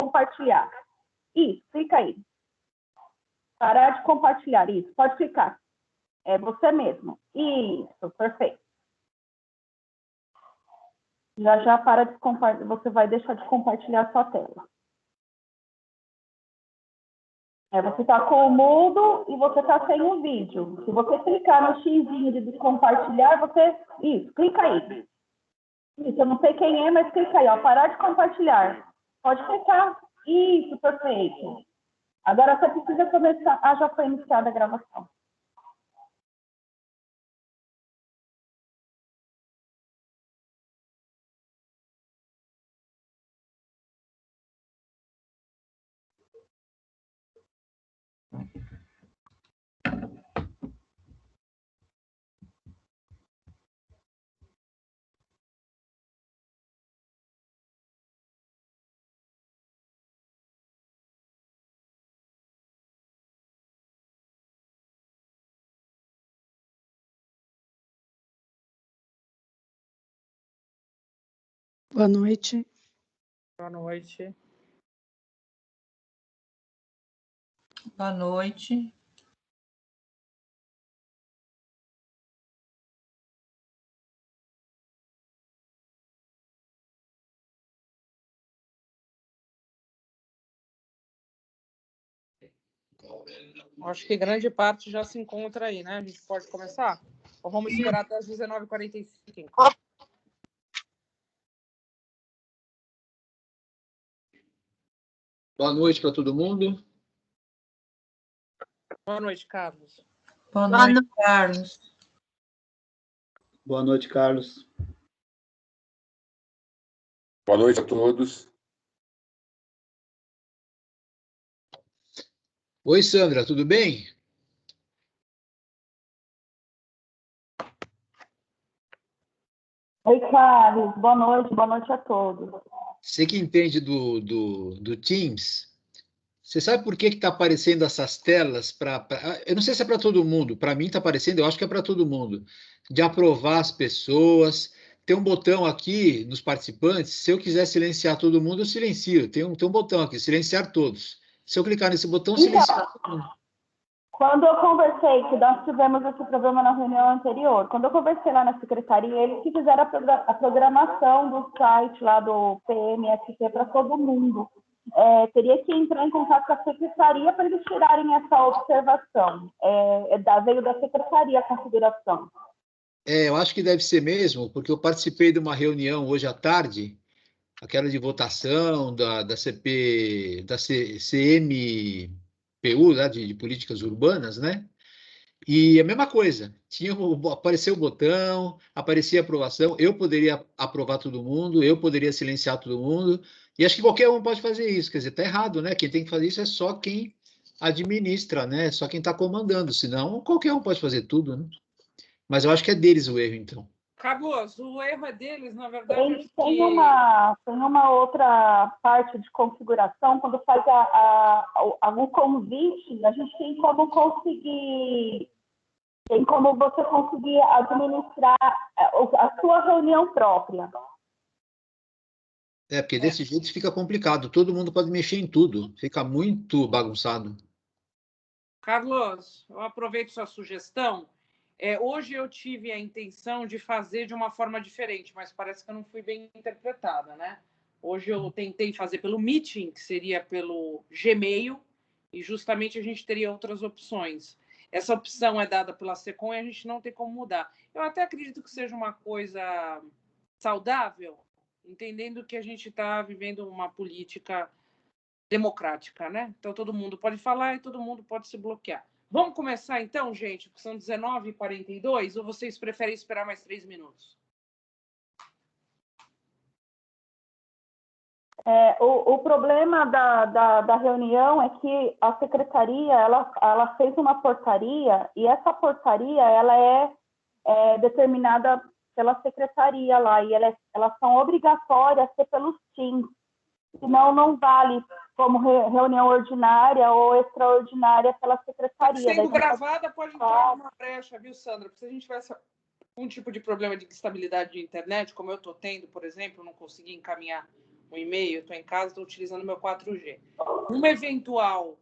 compartilhar. Isso, clica aí. Parar de compartilhar, isso. Pode clicar. É você mesmo. Isso, perfeito. Já para de compartilhar. Você vai deixar de compartilhar a sua tela. Você está com o mudo e você está sem o vídeo. Se você clicar no xzinho de compartilhar, isso, clica aí. Isso, eu não sei quem é, mas clica aí, ó. Parar de compartilhar. Pode clicar. Isso, perfeito. Agora você precisa começar. Já foi iniciada a gravação. Boa noite. Boa noite. Boa noite. Acho que grande parte já se encontra aí, né? A gente pode começar? Ou vamos esperar até as 19h45? Boa noite para todo mundo. Boa noite, Carlos. Boa noite, Carlos. Boa noite, Carlos. Boa noite a todos. Oi, Sandra, tudo bem? Oi, Carlos. Boa noite a todos. Você que entende do Teams, você sabe por que está aparecendo essas telas? Eu não sei se é para todo mundo, para mim está aparecendo, eu acho que é para todo mundo, de aprovar as pessoas. Tem um botão aqui nos participantes, se eu quiser silenciar todo mundo, eu silencio. Tem um botão aqui, silenciar todos. Se eu clicar nesse botão, silenciar todo mundo. Quando eu conversei, que nós tivemos esse problema na reunião anterior, quando eu conversei lá na secretaria, eles que fizeram a programação do site lá do PMSP para todo mundo. Teria que entrar em contato com a secretaria para eles tirarem essa observação. Veio da secretaria a configuração. Eu acho que deve ser mesmo, porque eu participei de uma reunião hoje à tarde, aquela de votação da CP, da CMPU, lá de políticas urbanas, né? E a mesma coisa, apareceu o botão, aparecia a aprovação, eu poderia aprovar todo mundo, eu poderia silenciar todo mundo, e acho que qualquer um pode fazer isso, quer dizer, está errado, né? Quem tem que fazer isso é só quem administra, né? Só quem está comandando, senão qualquer um pode fazer tudo, né? Mas eu acho que é deles o erro, então. Carlos, o erro é deles, na verdade. Tem uma outra parte de configuração, quando faz o convite, a gente tem como conseguir, tem como você conseguir administrar a sua reunião própria. Porque desse jeito fica complicado, todo mundo pode mexer em tudo, fica muito bagunçado. Carlos, eu aproveito sua sugestão. Hoje eu tive a intenção de fazer de uma forma diferente, mas parece que eu não fui bem interpretada, né? Hoje eu tentei fazer pelo Meeting, que seria pelo Gmail, e justamente a gente teria outras opções. Essa opção é dada pela Secom e a gente não tem como mudar. Eu até acredito que seja uma coisa saudável, entendendo que a gente está vivendo uma política democrática, né? Então todo mundo pode falar e todo mundo pode se bloquear. Vamos começar então, gente? São 19h42, ou vocês preferem esperar mais 3 minutos? O problema da reunião é que a secretaria ela fez uma portaria, e essa portaria ela é determinada pela secretaria lá, e elas são obrigatórias a ser pelos Teams, senão não vale como reunião ordinária ou extraordinária pela secretaria. Sendo gravada, pode entrar uma brecha, viu, Sandra? Porque se a gente tivesse um tipo de problema de instabilidade de internet, como eu estou tendo, por exemplo, não consegui encaminhar um e-mail, estou em casa, estou utilizando meu 4G. Uma eventual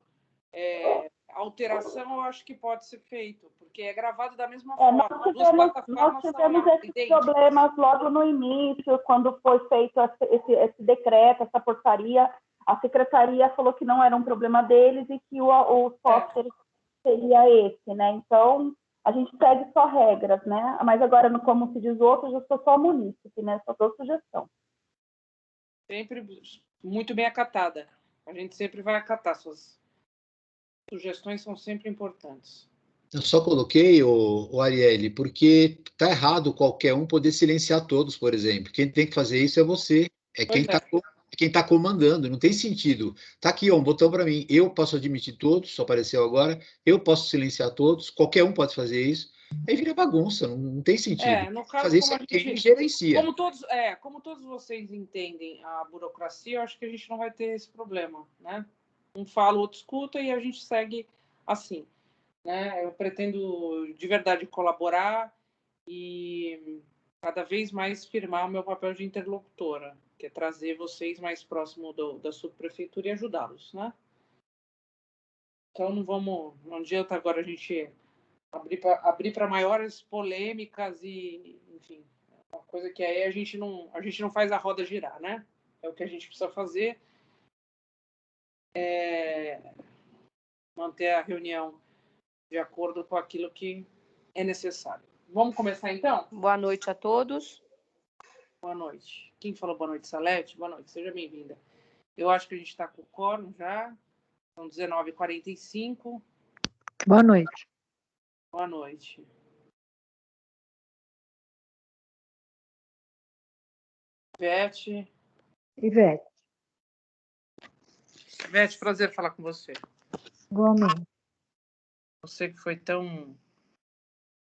alteração, eu acho que pode ser feito, porque é gravado da mesma forma. Nós tivemos esses problemas logo no início, quando foi feito esse decreto, essa portaria. A secretaria falou que não era um problema deles e que o software seria esse, né? Então, a gente segue só regras, né? Mas agora, como se diz outros, eu sou só munícipe, né? Só dou sugestão. Sempre muito bem acatada. A gente sempre vai acatar. Suas sugestões são sempre importantes. Eu só coloquei, o Arielle, porque está errado qualquer um poder silenciar todos, por exemplo. Quem tem que fazer isso é você. É quem está comandando. Não tem sentido. Está aqui, ó, um botão para mim. Eu posso admitir todos, só apareceu agora. Eu posso silenciar todos. Qualquer um pode fazer isso. Aí vira bagunça. Não tem sentido. No caso, fazer isso é quem gerencia. Como todos vocês entendem a burocracia, eu acho que a gente não vai ter esse problema, né? Um fala, o outro escuta e a gente segue assim, né? Eu pretendo de verdade colaborar e cada vez mais firmar o meu papel de interlocutora, que é trazer vocês mais próximo da subprefeitura e ajudá-los, né? Então não adianta agora a gente abrir para maiores polêmicas e, enfim, uma coisa que aí a gente não faz a roda girar, né? É o que a gente precisa fazer. Manter a reunião de acordo com aquilo que é necessário. Vamos começar, então? Boa noite a todos. Boa noite. Quem falou boa noite, Salete? Boa noite, seja bem-vinda. Eu acho que a gente está com o quórum já. São 19h45. Boa noite. Boa noite. Ivete, prazer falar com você. igualmente. Você que foi tão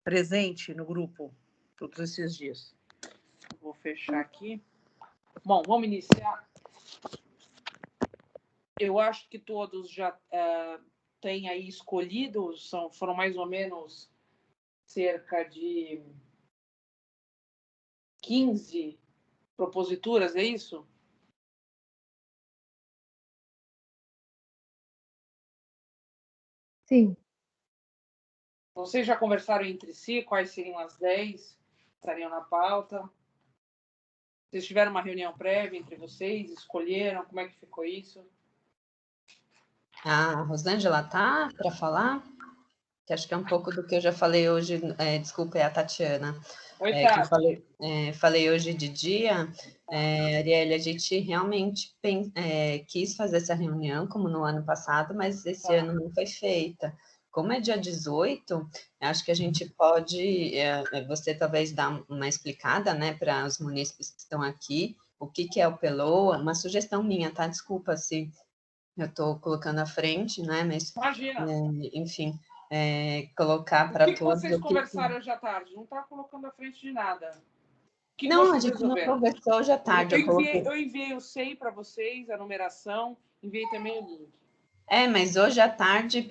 presente no grupo todos esses dias. Vou fechar aqui. Bom, vamos iniciar. Eu acho que todos já têm aí escolhido, foram mais ou menos cerca de 15 proposituras, é isso? Sim. Vocês já conversaram entre si quais seriam as 10 que estariam na pauta? Vocês tiveram uma reunião prévia entre vocês? Escolheram? Como é que ficou isso? A Rosângela tá para falar? Que acho que é um pouco do que eu já falei hoje. Desculpa, é a Tatiana. Oi, Que eu falei hoje de dia. Arielle, a gente realmente quis fazer essa reunião, como no ano passado, mas esse ano não foi feita. Como é dia 18, acho que a gente pode, você talvez dar uma explicada, né, para os munícipes que estão aqui, o que é o PELOA, uma sugestão minha, tá? Desculpa se eu estou colocando à frente, né, mas, imagina. Enfim, colocar para todos... O que vocês conversaram hoje à tarde? Não está colocando à frente de nada. Não, a gente não conversou hoje à tarde. Eu enviei o SEI para vocês, a numeração, enviei também o link. Mas hoje à tarde,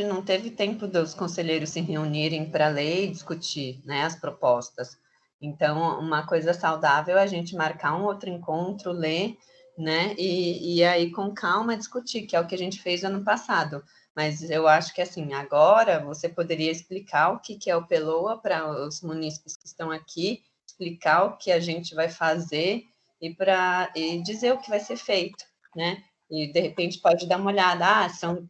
não teve tempo dos conselheiros se reunirem para ler e discutir, né, as propostas. Então, uma coisa saudável é a gente marcar um outro encontro, ler, né, e aí com calma discutir, que é o que a gente fez ano passado. Mas eu acho que, assim, agora você poderia explicar o que é o PELOA para os munícipes que estão aqui, explicar o que a gente vai fazer e dizer o que vai ser feito, né? E, de repente, pode dar uma olhada. São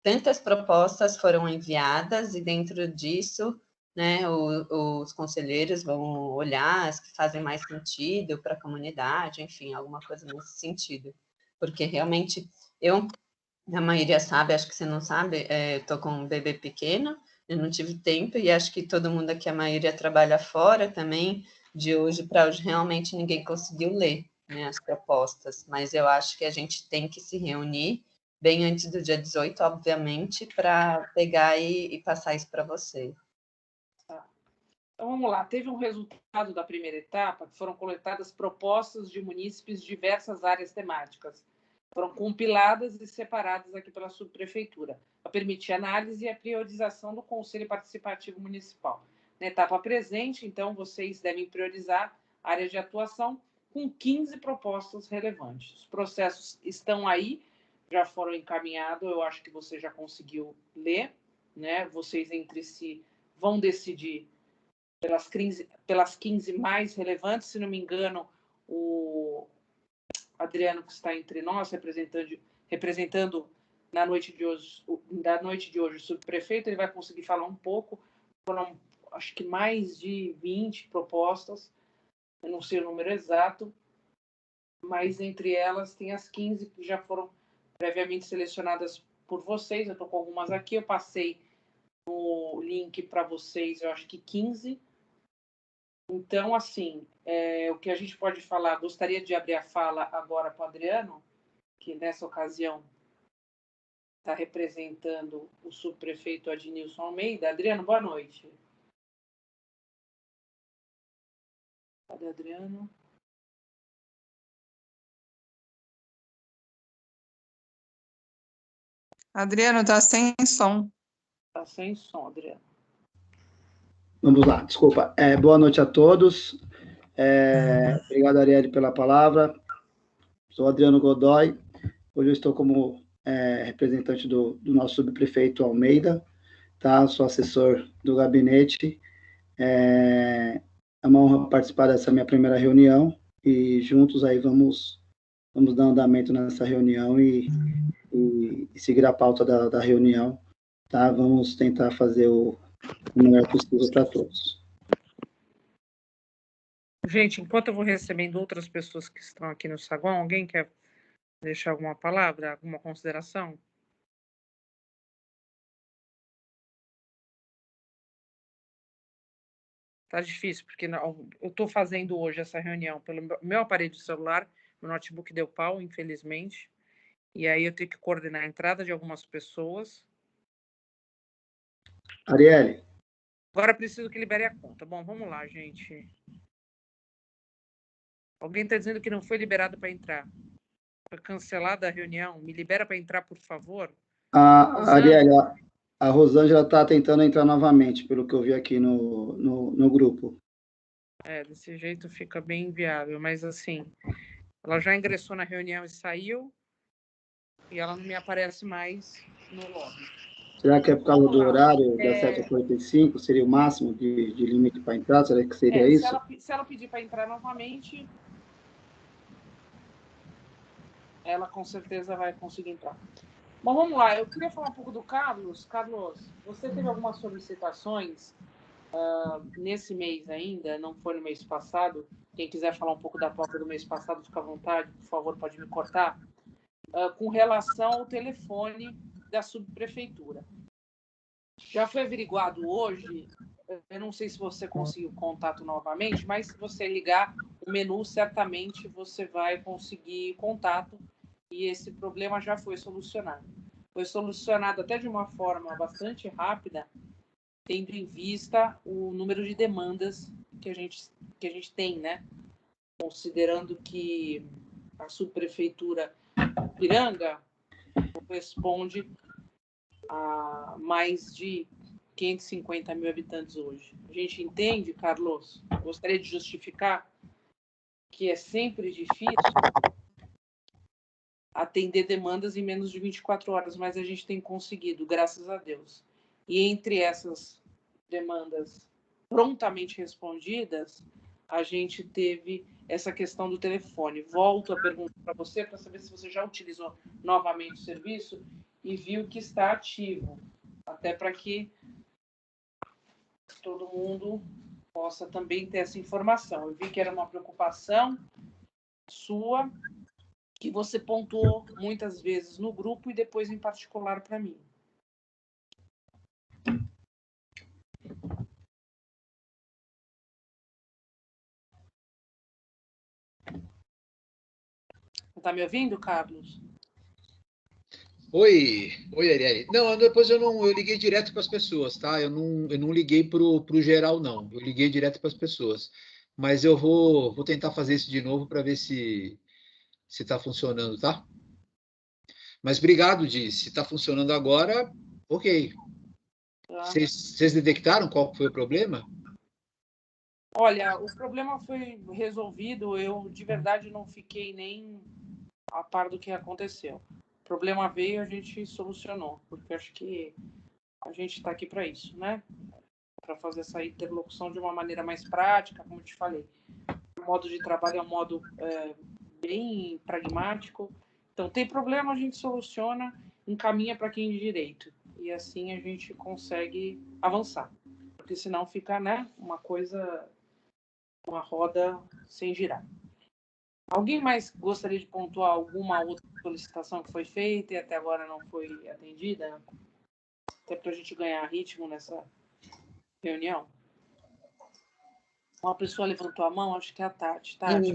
tantas propostas foram enviadas e, dentro disso, né, os conselheiros vão olhar as que fazem mais sentido para a comunidade, enfim, alguma coisa nesse sentido. Porque, realmente, a maioria sabe, acho que você não sabe, estou com um bebê pequeno, eu não tive tempo e acho que todo mundo aqui, a maioria trabalha fora também, de hoje para hoje, realmente ninguém conseguiu ler, né, as propostas, mas eu acho que a gente tem que se reunir bem antes do dia 18, obviamente, para pegar e passar isso para você. Então, vamos lá. Teve um resultado da primeira etapa, que foram coletadas propostas de munícipes de diversas áreas temáticas. Foram compiladas e separadas aqui pela subprefeitura, para permitir análise e a priorização do Conselho Participativo Municipal. Na etapa presente, então, vocês devem priorizar áreas de atuação com 15 propostas relevantes. Os processos estão aí, já foram encaminhados, eu acho que você já conseguiu ler, né? Vocês entre si vão decidir pelas 15 mais relevantes. Se não me engano, o Adriano, que está entre nós, representando na noite de hoje, o subprefeito, ele vai conseguir falar um pouco. Foram, acho que mais de 20 propostas, eu não sei o número exato, mas entre elas tem as 15 que já foram previamente selecionadas por vocês. Eu estou com algumas aqui, eu passei o link para vocês, eu acho que 15. Então, assim, o que a gente pode falar, gostaria de abrir a fala agora para o Adriano, que nessa ocasião está representando o subprefeito Adnilson Almeida. Adriano, boa noite. Cadê Adriano? Adriano, tá sem som. Está sem som, Adriano. Vamos lá, desculpa. Boa noite a todos. Obrigado, Arielle, pela palavra. Sou Adriano Godoy. Hoje eu estou como representante do nosso subprefeito Almeida, tá? Sou assessor do gabinete. É uma honra participar dessa minha primeira reunião e juntos aí vamos dar andamento nessa reunião e seguir a pauta da reunião, tá? Vamos tentar fazer o melhor possível para todos. Gente, enquanto eu vou recebendo outras pessoas que estão aqui no saguão, alguém quer deixar alguma palavra, alguma consideração? Tá difícil, porque eu estou fazendo hoje essa reunião pelo meu aparelho de celular, meu notebook deu pau, infelizmente, e aí eu tenho que coordenar a entrada de algumas pessoas. Arielle. Agora preciso que libere a conta. Bom, vamos lá, gente. Alguém está dizendo que não foi liberado para entrar. Foi cancelada a reunião. Me libera para entrar, por favor. Arielle, a Rosângela está tentando entrar novamente, pelo que eu vi aqui no grupo. Desse jeito fica bem inviável, mas assim, ela já ingressou na reunião e saiu, e ela não me aparece mais no lobby. Será que é por causa do horário, das 7h45, seria o máximo de limite para entrar? Será que seria isso? Se ela pedir para entrar novamente, ela com certeza vai conseguir entrar. Bom, vamos lá. Eu queria falar um pouco do Carlos. Carlos, você teve algumas solicitações nesse mês ainda, não foi no mês passado. Quem quiser falar um pouco da pauta do mês passado, fica à vontade, por favor, pode me cortar. Com relação ao telefone da subprefeitura. Já foi averiguado hoje, eu não sei se você conseguiu contato novamente, mas se você ligar o menu, certamente você vai conseguir contato, e esse problema já foi solucionado. Foi solucionado até de uma forma bastante rápida, tendo em vista o número de demandas que a gente tem, né? Considerando que a subprefeitura Piranga corresponde a mais de 550 mil habitantes hoje. A gente entende, Carlos, gostaria de justificar que é sempre difícil atender demandas em menos de 24 horas, mas a gente tem conseguido, graças a Deus. E entre essas demandas prontamente respondidas, a gente teve essa questão do telefone. Volto a pergunta para você, para saber se você já utilizou novamente o serviço e viu que está ativo, até para que todo mundo possa também ter essa informação. Eu vi que era uma preocupação sua, que você pontuou muitas vezes no grupo e depois em particular para mim. Está me ouvindo, Carlos? Oi, Arielle. Não, depois eu liguei direto para as pessoas, tá? Eu não liguei pro geral, não. Eu liguei direto para as pessoas. Mas eu vou tentar fazer isso de novo para ver se está funcionando, tá? Mas obrigado, Di. Se está funcionando agora, ok. Vocês detectaram qual foi o problema? Olha, o problema foi resolvido, eu de verdade não fiquei nem a par do que aconteceu. O problema veio, a gente solucionou, porque acho que a gente está aqui para isso, né? Para fazer essa interlocução de uma maneira mais prática, como eu te falei. O modo de trabalho é um modo bem pragmático. Então, tem problema, a gente soluciona, encaminha para quem de direito. E assim a gente consegue avançar. Porque senão fica, né, uma coisa, uma roda sem girar. Alguém mais gostaria de pontuar alguma outra solicitação que foi feita e até agora não foi atendida? Até para a gente ganhar ritmo nessa reunião. Uma pessoa levantou a mão, acho que é a Tati. Tati,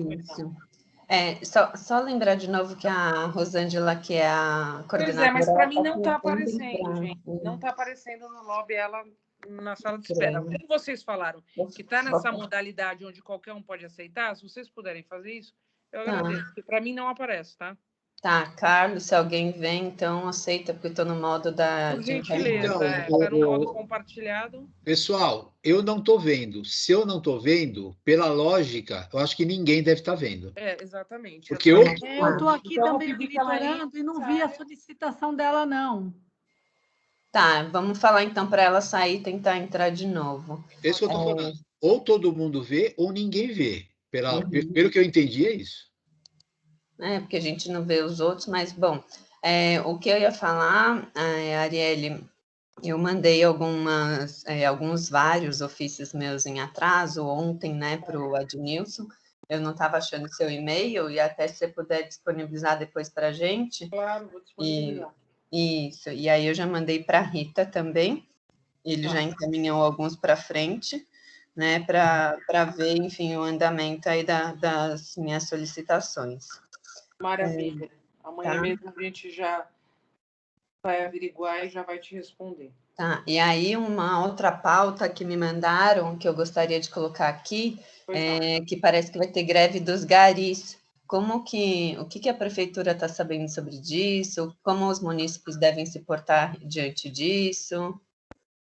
Isso. Só lembrar de novo que a Rosângela, que é a coordenadora... Pois é, mas para mim não está aparecendo, gente. Não está aparecendo no lobby ela na sala de espera. Como vocês falaram que está nessa modalidade onde qualquer um pode aceitar, se vocês puderem fazer isso, eu agradeço. Porque para mim não aparece, tá? Tá, Carlos, se alguém vem, então aceita, porque eu estou no modo da... Por gentileza, Então, está no modo compartilhado. Pessoal, eu não estou vendo. Se eu não estou vendo, pela lógica, eu acho que ninguém deve estar vendo. Exatamente. Porque eu estou aqui Então, também monitorando e não vi a solicitação dela, não. Tá, vamos falar então para ela sair e tentar entrar de novo. É isso que eu estou falando. Ou todo mundo vê, ou ninguém vê. Pelo que eu entendi, é isso. Porque a gente não vê os outros, mas, bom, o que eu ia falar, Arielle, eu mandei vários ofícios meus em atraso ontem, né, para o Adnilson. Eu não estava achando seu e-mail, e até se você puder disponibilizar depois para a gente. Claro, vou disponibilizar. Isso, e aí eu já mandei para a Rita também, ele já encaminhou alguns para frente, né, para ver, enfim, o andamento aí das minhas solicitações. Maravilha. Amanhã mesmo a gente já vai averiguar e já vai te responder. Tá, e aí uma outra pauta que me mandaram, que eu gostaria de colocar aqui, que parece que vai ter greve dos garis. O que a prefeitura está sabendo sobre isso? Como os munícipes devem se portar diante disso?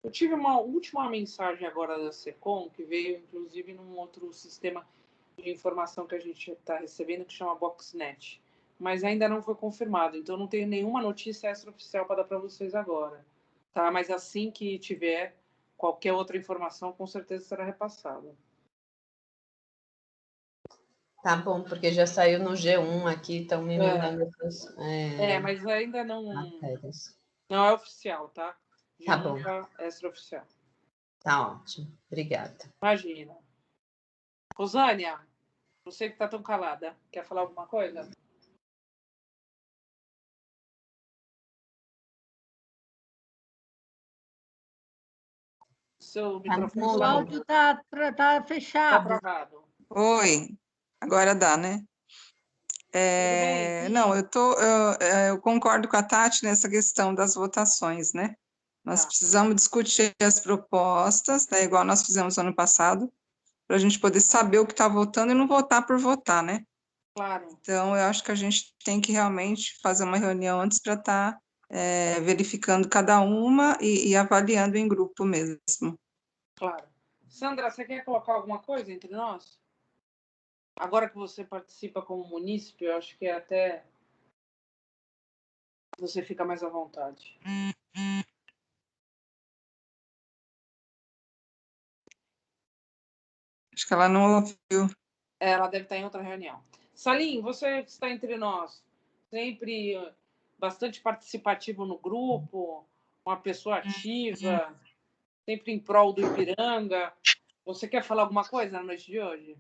Eu tive uma última mensagem agora da SECOM, que veio, inclusive, num outro sistema de informação que a gente está recebendo, que chama Boxnet. Mas ainda não foi confirmado, então não tenho nenhuma notícia extraoficial para dar para vocês agora. Tá? Mas assim que tiver qualquer outra informação, com certeza será repassada. Tá bom, porque já saiu no G1 aqui, estão me mandando essas... mas ainda não... matérias. Não é oficial, tá? Tá bom. É extraoficial. Tá ótimo, obrigada. Imagina. Rosânia, você que está tão calada, quer falar alguma coisa? Seu microfone O áudio está fechado. Tá travado. Oi, agora dá, né? Não, eu concordo com a Tati nessa questão das votações, né? Nós precisamos discutir as propostas, né, igual nós fizemos ano passado, para a gente poder saber o que está votando e não votar por votar, né? Claro. Então, eu acho que a gente tem que realmente fazer uma reunião antes para estar verificando cada uma e avaliando em grupo mesmo. Claro. Sandra, você quer colocar alguma coisa entre nós? Agora que você participa como munícipe, eu acho que até você fica mais à vontade. Acho que ela não ouviu. Ela deve estar em outra reunião. Salim, você que está entre nós, sempre bastante participativo no grupo, uma pessoa ativa, sempre em prol do Ipiranga. Você quer falar alguma coisa na noite de hoje?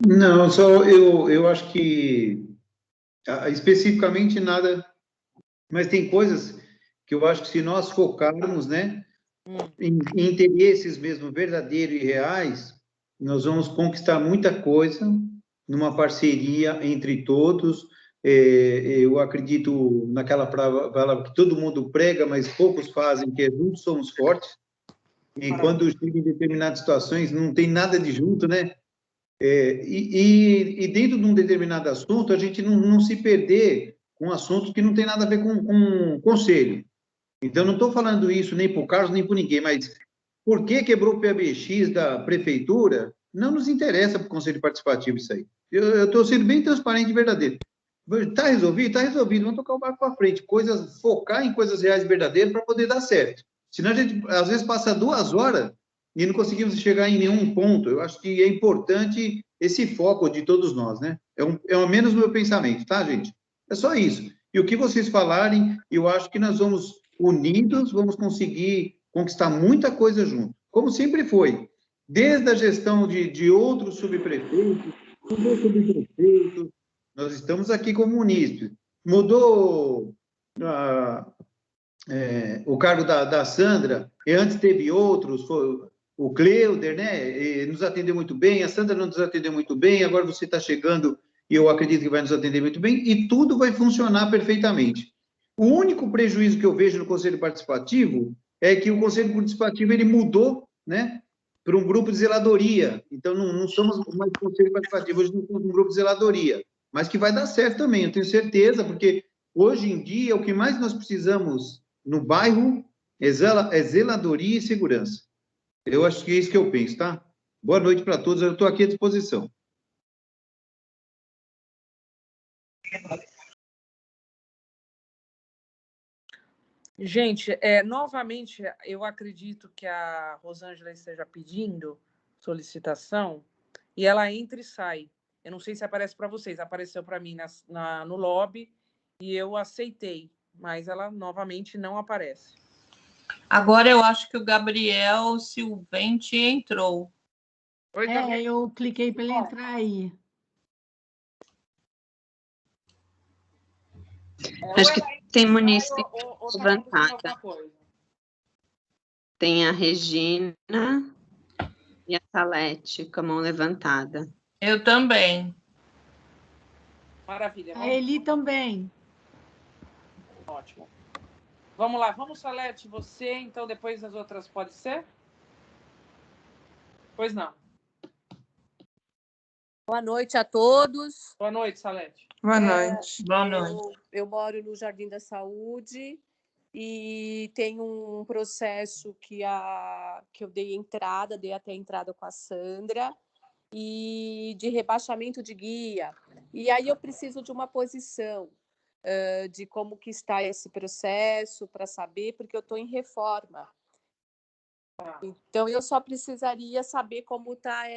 Não, eu acho que especificamente nada, mas tem coisas que eu acho que se nós focarmos, né, em interesses mesmo verdadeiros e reais, nós vamos conquistar muita coisa numa parceria entre todos. Eu acredito naquela palavra que todo mundo prega, mas poucos fazem, que é juntos somos fortes. E quando chega em determinadas situações, não tem nada de junto, né? E dentro de um determinado assunto, a gente não se perder com um assunto que não tem nada a ver com conselho. Então, não estou falando isso nem para o Carlos, nem para ninguém, mas por que quebrou o PBX da prefeitura, não nos interessa para o Conselho Participativo isso aí. Eu estou sendo bem transparente e verdadeiro. Está resolvido? Está resolvido. Vamos tocar o barco para frente. Focar em coisas reais e verdadeiras para poder dar certo. Senão a gente, às vezes, passa 2 horas e não conseguimos chegar em nenhum ponto. Eu acho que é importante esse foco de todos nós, né? É ao menos o meu pensamento, tá, gente? É só isso. E o que vocês falarem, eu acho que nós vamos, unidos, vamos conseguir conquistar muita coisa junto. Como sempre foi. Desde a gestão de outros subprefeitos, nós estamos aqui como munícipes. Mudou o cargo da Sandra, e antes teve outros, foi o Cleuder, né? Nos atendeu muito bem, a Sandra não nos atendeu muito bem, agora você está chegando e eu acredito que vai nos atender muito bem, e tudo vai funcionar perfeitamente. O único prejuízo que eu vejo no Conselho Participativo é que o Conselho Participativo ele mudou, né, para um grupo de zeladoria. Então, não somos mais Conselho Participativo, hoje nós somos um grupo de zeladoria. Mas que vai dar certo também, eu tenho certeza, porque hoje em dia o que mais nós precisamos no bairro é zeladoria e segurança. Eu acho que é isso que eu penso, tá? Boa noite para todos, eu estou aqui à disposição. Gente, novamente, eu acredito que a Rosângela esteja pedindo solicitação e ela entra e sai. Eu não sei se aparece para vocês, apareceu para mim no lobby e eu aceitei, mas ela novamente não aparece. Agora eu acho que o Gabriel Silvente entrou. Oi, Gabriel. Eu cliquei para ele entrar aí. Acho que tem munícipe levantada. Tem a Regina e a Salete com a mão levantada. Eu também. Maravilha. A Eli também. Ótimo. Vamos lá, vamos, Salete, você, então depois as outras, pode ser? Pois não. Boa noite a todos. Boa noite, Salete. Boa noite. Boa noite. Eu moro no Jardim da Saúde e tem um processo que eu dei até a entrada com a Sandra, e de rebaixamento de guia. E aí eu preciso de uma posição de como que está esse processo, para saber, porque eu estou em reforma. Então, eu só precisaria saber como está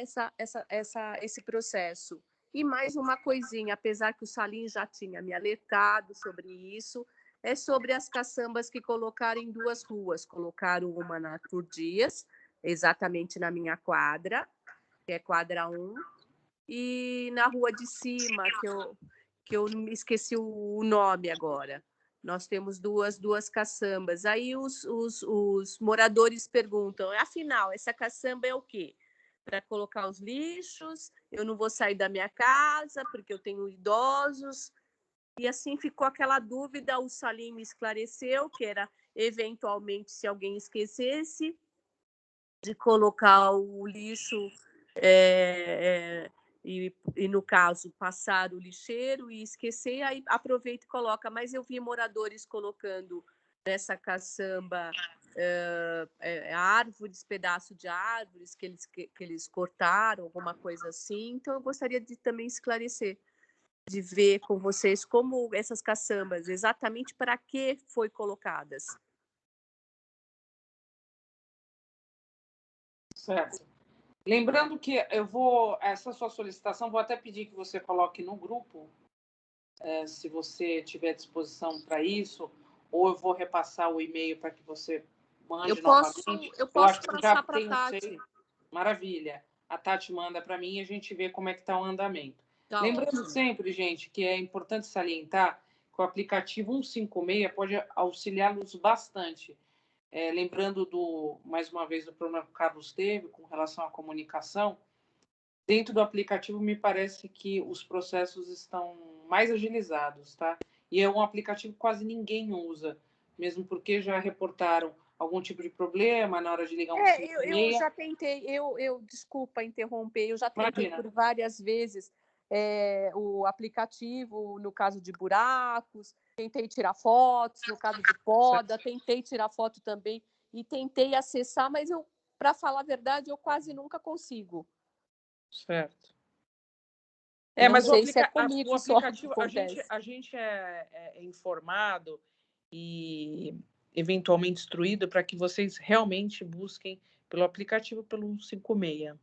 esse processo. E mais uma coisinha, apesar que o Salim já tinha me alertado sobre isso, é sobre as caçambas que colocaram em 2 ruas. Colocaram uma na Arthur Dias, exatamente na minha quadra, que é quadra 1, e na rua de cima, que eu me esqueci o nome agora. Nós temos duas caçambas. Aí os moradores perguntam, afinal, essa caçamba é o quê? Para colocar os lixos, eu não vou sair da minha casa, porque eu tenho idosos. E assim ficou aquela dúvida, o Salim me esclareceu, que era, eventualmente, se alguém esquecesse de colocar o lixo, e no caso, passar o lixeiro e esquecer, aí aproveita e coloca. Mas eu vi moradores colocando nessa caçamba árvores, pedaço de árvores que eles cortaram, alguma coisa assim. Então, eu gostaria de também esclarecer, de ver com vocês como essas caçambas, exatamente para que foi colocadas. Certo. Lembrando que essa sua solicitação, vou até pedir que você coloque no grupo, se você tiver disposição para isso, ou eu vou repassar o e-mail para que você mande novamente. Eu posso passar para a Tati. Maravilha. A Tati manda para mim e a gente vê como é que está o andamento. Tá, lembrando sempre, gente, que é importante salientar que o aplicativo 156 pode auxiliá-los bastante. Lembrando mais uma vez, do problema que o Carlos teve com relação à comunicação, dentro do aplicativo me parece que os processos estão mais agilizados, tá? E é um aplicativo que quase ninguém usa, mesmo porque já reportaram algum tipo de problema na hora de ligar um 156. Eu já tentei, desculpa interromper, eu já tentei por várias vezes o aplicativo, no caso de buracos, tentei tirar fotos, no caso de poda, tentei tirar foto também e tentei acessar, mas eu para falar a verdade, eu quase nunca consigo. Certo. Não Mas sei se é comigo o só que aplicativo, acontece. a gente é informado e eventualmente instruído para que vocês realmente busquem pelo aplicativo pelo 56.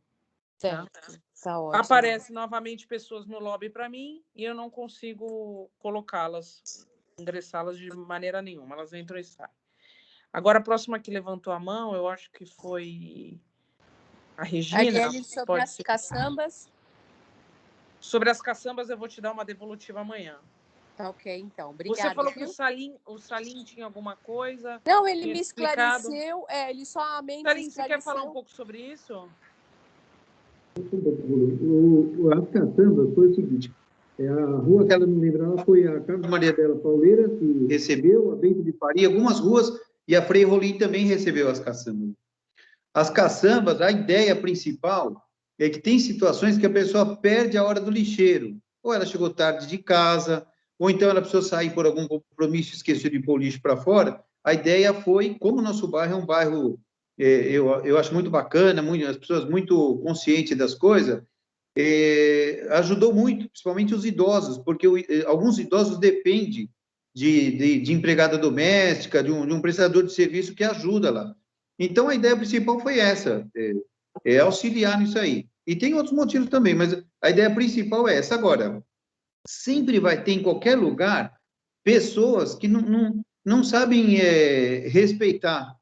Certo, tá ótimo. Aparece novamente pessoas no lobby para mim e eu não consigo colocá-las, ingressá-las de maneira nenhuma. Elas entram e saem. Agora, a próxima que levantou a mão, eu acho que foi a Regina. Arielle, sobre as caçambas. Sobre as caçambas, eu vou te dar uma devolutiva amanhã. Tá ok, então. Obrigada. Você falou que o Salim tinha alguma coisa? Não, ele me esclareceu. Ele somente Salim, esclareceu. você quer falar um pouco sobre isso? As caçambas foi o seguinte, a rua que ela não lembrava foi a Carlos Maria Della Pauleira, que recebeu, a Bento de Faria, algumas ruas, e a Frei Rolim também recebeu as caçambas. As caçambas, a ideia principal é que tem situações que a pessoa perde a hora do lixeiro, ou ela chegou tarde de casa, ou então ela precisou sair por algum compromisso e esqueceu de pôr o lixo para fora. A ideia foi, como o nosso bairro é um bairro, eu acho muito bacana, as pessoas muito conscientes das coisas, ajudou muito, principalmente os idosos, porque alguns idosos dependem de empregada doméstica, de um prestador de serviço que ajuda lá. Então, a ideia principal foi essa, auxiliar nisso aí. E tem outros motivos também, mas a ideia principal é essa. Agora, sempre vai ter em qualquer lugar pessoas que não sabem respeitar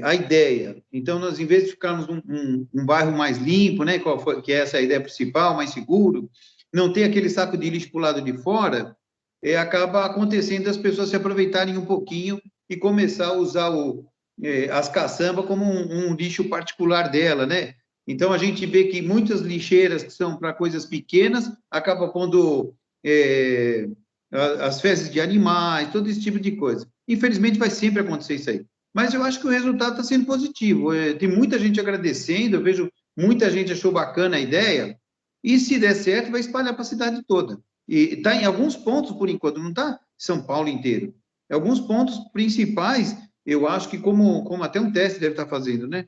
a ideia. Então, nós, em vez de ficarmos um bairro mais limpo, né, que é essa a ideia principal, mais seguro, não ter aquele saco de lixo para o lado de fora, acaba acontecendo as pessoas se aproveitarem um pouquinho e começar a usar as caçambas como um lixo particular dela, né? Então, a gente vê que muitas lixeiras que são para coisas pequenas, acabam pondo as fezes de animais, todo esse tipo de coisa. Infelizmente, vai sempre acontecer isso aí. Mas eu acho que o resultado está sendo positivo. Tem muita gente agradecendo, eu vejo muita gente achou bacana a ideia, e se der certo, vai espalhar para a cidade toda. E está em alguns pontos, por enquanto, não está São Paulo inteiro. Em alguns pontos principais, eu acho que como até um teste deve estar fazendo, né?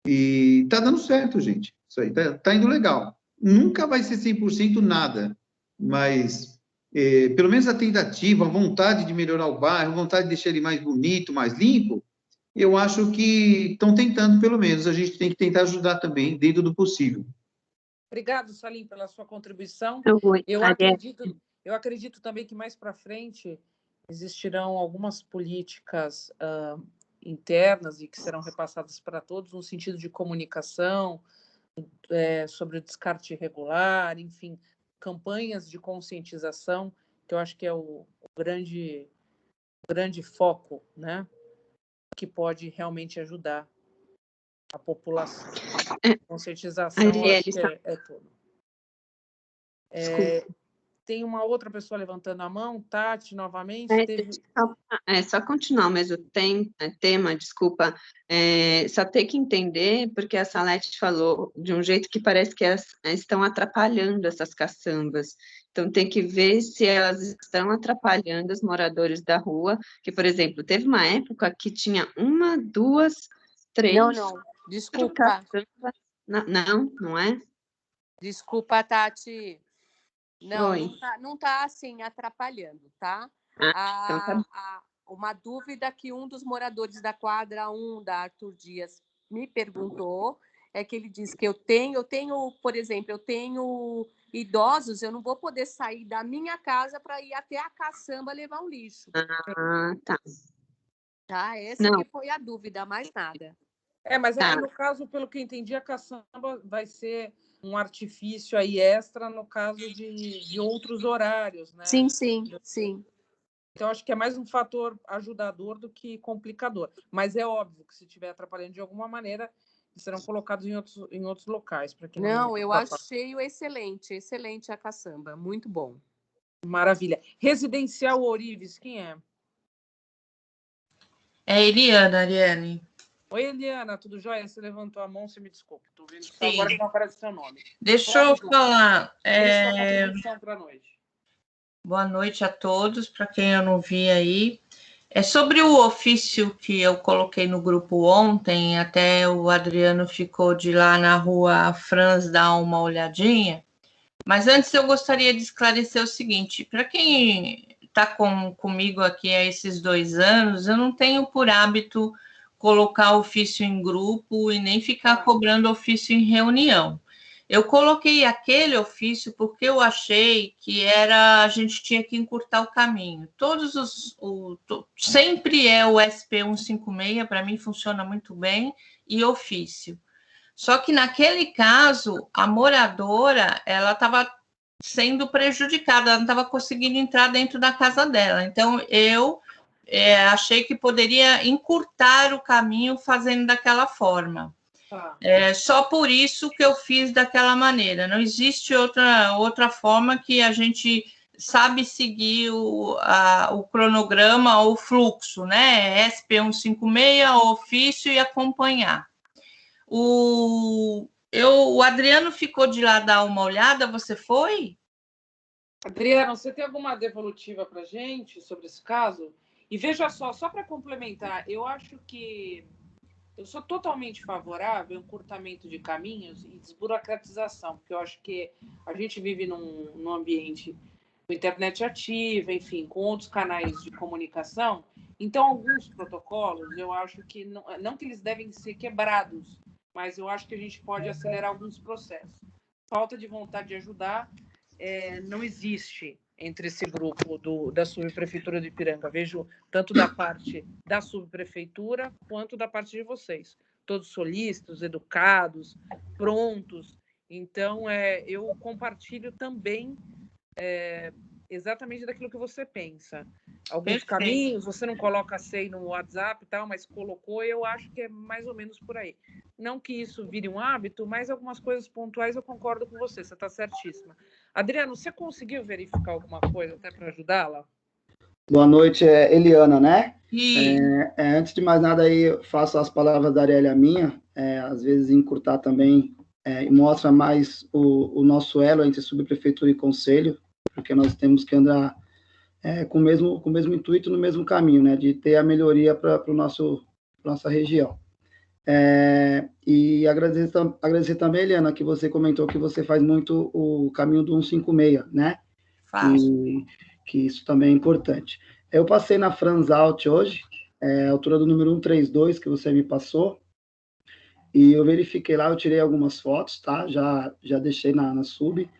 E está dando certo, gente. Isso aí está indo legal. Nunca vai ser 100% nada, mas pelo menos a tentativa, a vontade de melhorar o bairro, a vontade de deixar ele mais bonito, mais limpo, eu acho que estão tentando, pelo menos. A gente tem que tentar ajudar também, dentro do possível. Obrigado, Salim, pela sua contribuição. Eu acredito também que mais para frente existirão algumas políticas internas e que serão repassadas para todos no sentido de comunicação, sobre o descarte irregular, enfim, campanhas de conscientização, que eu acho que é o grande foco, né, que pode realmente ajudar a população. Conscientização, eu acho que é tudo. Tem uma outra pessoa levantando a mão, Tati, novamente. Só continuar o mesmo tema, desculpa. Só ter que entender, porque a Salete falou de um jeito que parece que elas estão atrapalhando essas caçambas. Então, tem que ver se elas estão atrapalhando os moradores da rua, que, por exemplo, teve uma época que tinha 1, 2, 3... Não, desculpa. Não é? Desculpa, Tati. Não tá assim atrapalhando, tá? Então tá. Uma dúvida que um dos moradores da quadra 1 da Arthur Dias me perguntou é que ele diz que eu tenho, por exemplo, eu tenho idosos, eu não vou poder sair da minha casa para ir até a caçamba levar o lixo. Tá. Tá? Essa que foi a dúvida, mais nada. Mas aí, no caso, pelo que eu entendi, a caçamba vai ser um artifício aí extra no caso de outros horários, né? Sim. Então, acho que é mais um fator ajudador do que complicador. Mas é óbvio que se estiver atrapalhando de alguma maneira, serão colocados em outros locais. Não, eu achei excelente a caçamba, muito bom. Maravilha. Residencial Ourives, quem é? É Eliana, Arielle. Oi, Eliana, tudo jóia? Você levantou a mão, você me desculpe. Estou vendo só agora que não aparece seu nome. Deixa eu falar. Contribuição para a noite. Boa noite a todos, para quem eu não vi aí. É sobre o ofício que eu coloquei no grupo ontem, até o Adriano ficou de ir lá na rua Franz dar uma olhadinha. Mas antes eu gostaria de esclarecer o seguinte: para quem está comigo aqui há esses 2 anos, eu não tenho por hábito colocar ofício em grupo e nem ficar cobrando ofício em reunião. Eu coloquei aquele ofício porque eu achei que a gente tinha que encurtar o caminho. Sempre é o SP 156, para mim funciona muito bem, e ofício. Só que naquele caso, a moradora, ela estava sendo prejudicada, ela não estava conseguindo entrar dentro da casa dela. Então, eu achei que poderia encurtar o caminho fazendo daquela forma. Só por isso que eu fiz daquela maneira. Não existe outra forma que a gente sabe seguir o cronograma ou o fluxo, né? SP156, ofício e acompanhar. O Adriano ficou de lá dar uma olhada, você foi? Adriano, você tem alguma devolutiva para a gente sobre esse caso? E veja só para complementar, eu acho que eu sou totalmente favorável ao encurtamento de caminhos e desburocratização, porque eu acho que a gente vive num ambiente com internet ativa, enfim, com outros canais de comunicação. Então, alguns protocolos, eu acho que não que eles devem ser quebrados, mas eu acho que a gente pode acelerar alguns processos. Falta de vontade de ajudar não existe entre esse grupo da subprefeitura de Ipiranga. Vejo tanto da parte da subprefeitura quanto da parte de vocês. Todos solícitos, educados, prontos. Então, eu compartilho também exatamente daquilo que você pensa. Alguns caminhos, você não coloca a SEI no WhatsApp e tal, mas colocou, eu acho que é mais ou menos por aí. Não que isso vire um hábito, mas algumas coisas pontuais eu concordo com você está certíssima. Adriano, você conseguiu verificar alguma coisa até para ajudá-la? Boa noite, Eliana, né? Sim. Antes de mais nada, aí, eu faço as palavras da Arielle a minha, às vezes encurtar também, e mostra mais o nosso elo entre subprefeitura e conselho, porque nós temos que andar com o mesmo intuito, no mesmo caminho, né, de ter a melhoria para nossa região. E agradecer também, Eliana, que você comentou que você faz muito o caminho do 156, né? Que isso também é importante. Eu passei na Franz Alt hoje, a altura do número 132 que você me passou, e eu verifiquei lá, eu tirei algumas fotos, tá? Já deixei na sub,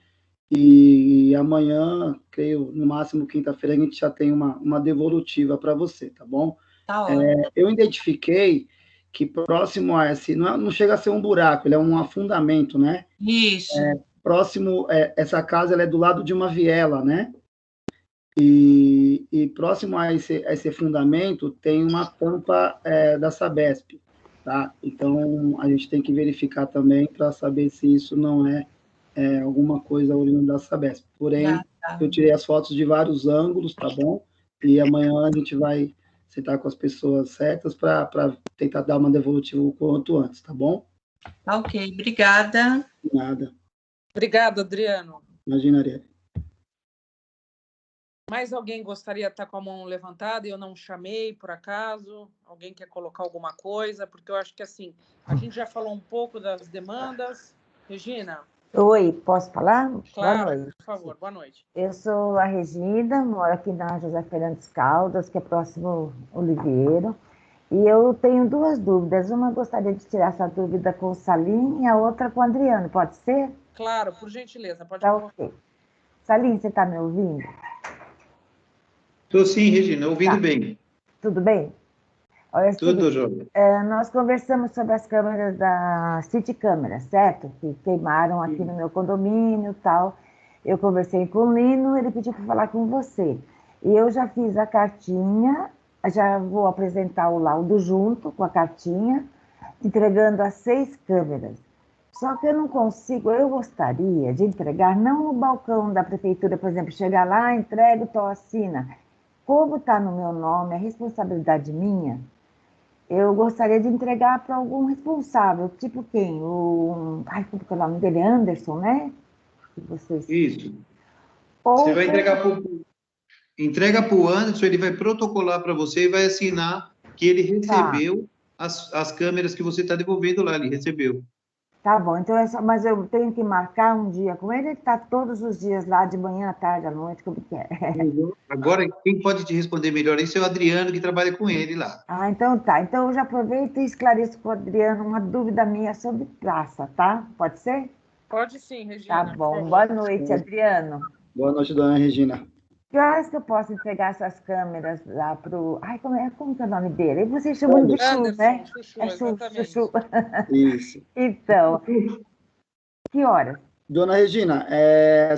e amanhã, creio, no máximo quinta-feira, a gente já tem uma devolutiva para você, tá bom? Tá eu identifiquei que próximo a esse, não chega a ser um buraco, ele é um afundamento, né? Isso. Próximo, essa casa ela é do lado de uma viela, né? E próximo a esse afundamento tem uma tampa da Sabesp, tá? Então, a gente tem que verificar também para saber se isso não é alguma coisa oriunda da Sabesp. Porém, eu tirei as fotos de vários ângulos, tá bom? E amanhã a gente vai sentar com as pessoas certas para tentar dar uma devolutiva o quanto antes, tá bom? Tá ok, obrigada. De nada. Obrigada, Adriano. Imagina, Arielle. Mais alguém gostaria de estar com a mão levantada e eu não chamei, por acaso? Alguém quer colocar alguma coisa? Porque eu acho que, assim, a gente já falou um pouco das demandas. Regina? Oi, posso falar? Claro, Boa noite. por favor, boa noite. Eu sou a Regina, moro aqui na José Fernandes Caldas, que é próximo ao Oliveiro, e eu tenho 2 dúvidas. Uma, eu gostaria de tirar essa dúvida com o Salim e a outra com o Adriano, pode ser? Claro, por gentileza, pode Tá ok. Salim, você está me ouvindo? Estou sim, Regina, ouvindo bem. Tudo bem? Olha, Tudo, Jovem. Nós conversamos sobre as câmeras da City Câmara, certo? Que queimaram aqui no meu condomínio e tal. Eu conversei com o Lino, ele pediu para falar com você. E eu já fiz a cartinha, já vou apresentar o laudo junto com a cartinha, entregando as 6 câmeras. Só que eu não consigo, eu gostaria de entregar, não no balcão da prefeitura, por exemplo, chegar lá, entrego, tô assina. Como está no meu nome, é responsabilidade minha, eu gostaria de entregar para algum responsável, tipo quem? Como é o nome dele? Anderson, né? Isso. Ou você vai entregar para Entrega para o Anderson, ele vai protocolar para você e vai assinar que ele recebeu as câmeras que você está devolvendo lá, ele recebeu. Tá bom, então mas eu tenho que marcar um dia com ele, ele está todos os dias lá, de manhã, à tarde, à noite, como que é? Agora, quem pode te responder melhor isso é o Adriano, que trabalha com ele lá. Então tá. Então eu já aproveito e esclareço com o Adriano uma dúvida minha sobre praça, tá? Pode ser? Pode sim, Regina. Tá bom. Boa noite, Adriano. Boa noite, dona Regina. Que horas que eu posso entregar essas câmeras lá pro... Ai, como que é o nome dele? Vocês chamam de Chu, né? Chuchu, É Chuchu. Isso. Então, que horas? Dona Regina,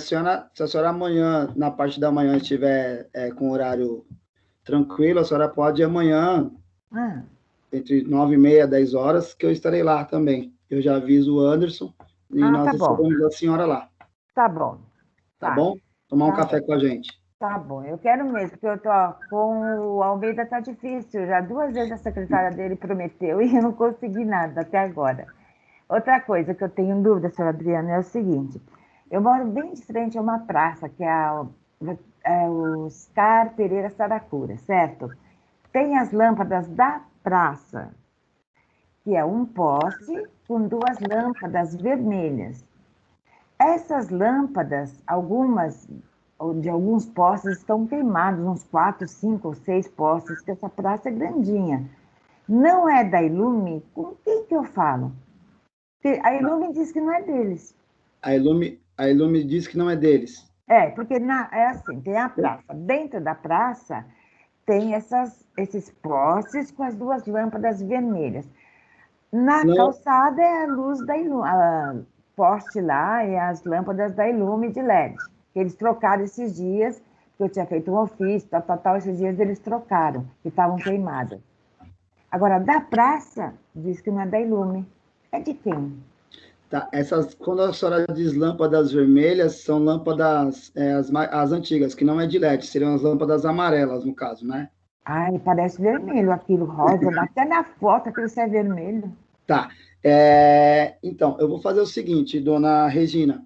se a senhora amanhã, na parte da manhã, estiver com horário tranquilo, a senhora pode ir amanhã, entre 9h30 e 10 horas, que eu estarei lá também. Eu já aviso o Anderson e nós recebemos a senhora lá. Tá bom. Tá bom? Tomar um café com a gente. Tá bom, eu quero mesmo, porque eu tô com o Almeida, tá difícil. Já 2 vezes a secretária dele prometeu e eu não consegui nada até agora. Outra coisa que eu tenho dúvida, senhor Adriano, é o seguinte: eu moro bem de frente a uma praça, que é o Oscar Pereira Saracura, certo? Tem as lâmpadas da praça, que é um poste com 2 lâmpadas vermelhas. Essas lâmpadas, algumas de alguns postes estão queimados, uns 4, 5 ou 6 postes, que essa praça é grandinha. Não é da Ilume? Com quem que eu falo? Porque a Ilume diz que não é deles. A Ilume diz que não é deles. Porque é assim, tem a praça. Dentro da praça tem esses postes com as 2 lâmpadas vermelhas. Na calçada é a luz da Ilume, poste lá e as lâmpadas da Ilume de LED. Eles trocaram esses dias, porque eu tinha feito um ofício, esses dias eles trocaram, que estavam queimadas. Agora, da praça, diz que não é da Ilume. É de quem? Tá, quando a senhora diz lâmpadas vermelhas, são lâmpadas, as antigas, que não é de LED, seriam as lâmpadas amarelas, no caso, né? Ai, parece vermelho aquilo, rosa, até na foto aquilo é vermelho. Tá, então, eu vou fazer o seguinte, dona Regina.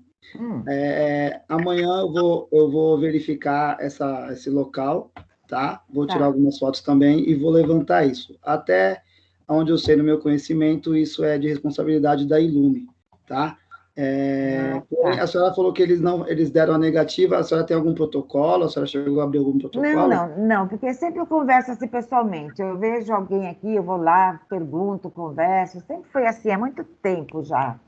Amanhã eu vou verificar esse local, tá? Vou tirar algumas fotos também e vou levantar isso. Até onde eu sei, no meu conhecimento, isso é de responsabilidade da Ilume, tá? Porém, a senhora falou que eles deram a negativa. A senhora tem algum protocolo? A senhora chegou a abrir algum protocolo? Não, porque sempre eu converso assim pessoalmente. Eu vejo alguém aqui, eu vou lá, pergunto, converso. Sempre foi assim, há muito tempo já,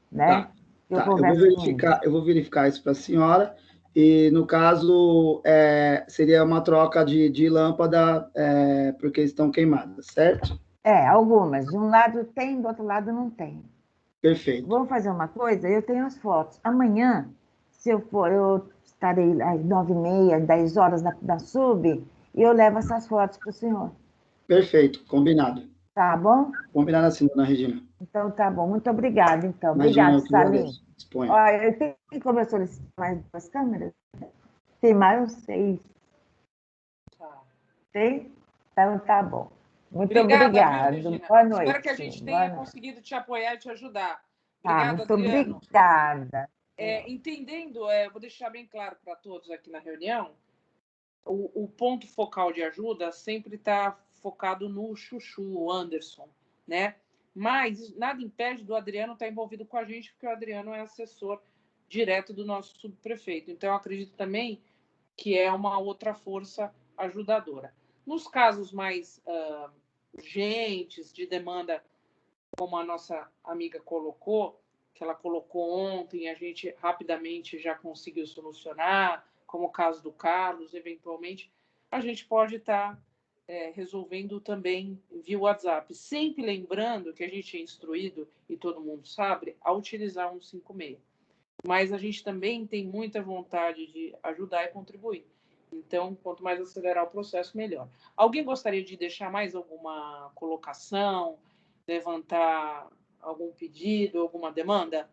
né? Eu vou verificar isso para a senhora, e no caso seria uma troca de lâmpada, porque estão queimadas, certo? Algumas. De um lado tem, do outro lado não tem. Perfeito. Vamos fazer uma coisa? Eu tenho as fotos. Amanhã, se eu for, eu estarei às 9h30, 10 horas na SUB, e eu levo essas fotos para o senhor. Perfeito, combinado. Tá bom? Combinado assim, dona Regina. Então, tá bom. Muito obrigada, então. Imagina, Obrigada, Salim. Olha, eu tenho como eu solicitar mais 2 câmeras? Tem mais 6. Tem? Então, tá bom. Muito obrigada. Boa noite. Espero que a gente tenha conseguido te apoiar e te ajudar. Obrigada, muito Adriano. Obrigada. Entendendo, vou deixar bem claro para todos aqui na reunião, o ponto focal de ajuda sempre está focado no Chuchu, o Anderson, né? Mas nada impede do Adriano estar envolvido com a gente, porque o Adriano é assessor direto do nosso subprefeito. Então, eu acredito também que é uma outra força ajudadora. Nos casos mais urgentes, de demanda, como a nossa amiga colocou, que ela colocou ontem, a gente rapidamente já conseguiu solucionar, como o caso do Carlos, eventualmente, a gente pode estar resolvendo também via WhatsApp. Sempre lembrando que a gente é instruído, e todo mundo sabe, a utilizar um 156. Mas a gente também tem muita vontade de ajudar e contribuir. Então, quanto mais acelerar o processo, melhor. Alguém gostaria de deixar mais alguma colocação, levantar algum pedido, alguma demanda?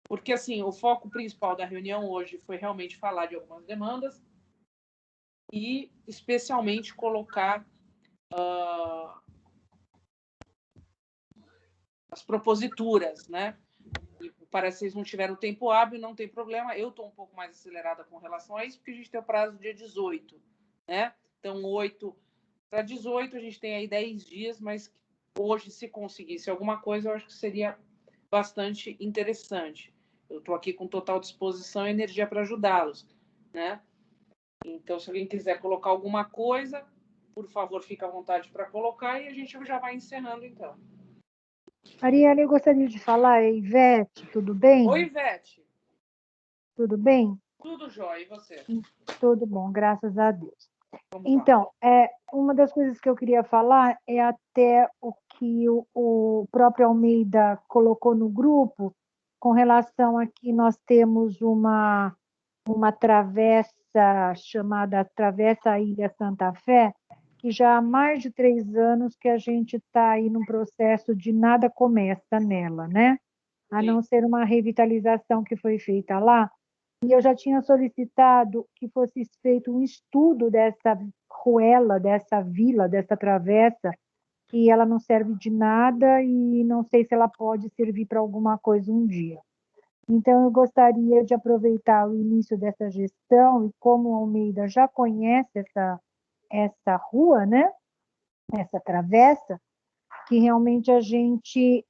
Porque, assim, o foco principal da reunião hoje foi realmente falar de algumas demandas e, especialmente, colocar as proposituras, né? E parece que vocês não tiveram tempo hábil, não tem problema. Eu estou um pouco mais acelerada com relação a isso, porque a gente tem o prazo do dia 18, né? Então, 8 para 18, a gente tem aí 10 dias, mas hoje, se conseguisse alguma coisa, eu acho que seria bastante interessante. Eu estou aqui com total disposição e energia para ajudá-los, né? Então, se alguém quiser colocar alguma coisa, por favor, fique à vontade para colocar e a gente já vai encerrando, então. Ariane, eu gostaria de falar, Ivete, tudo bem? Oi, Ivete. Tudo bem? Tudo jóia, e você? Tudo bom, graças a Deus. Vamos então, uma das coisas que eu queria falar é até o que o próprio Almeida colocou no grupo, com relação a que nós temos uma travessa chamada Travessa Ilha Santa Fé, que já há mais de 3 anos que a gente está aí num processo de nada começa nela, né? A não ser uma revitalização que foi feita lá. E eu já tinha solicitado que fosse feito um estudo dessa ruela, dessa vila, dessa travessa, que ela não serve de nada e não sei se ela pode servir para alguma coisa um dia. Então, eu gostaria de aproveitar o início dessa gestão e como o Almeida já conhece essa rua, né? Essa travessa, que realmente a gente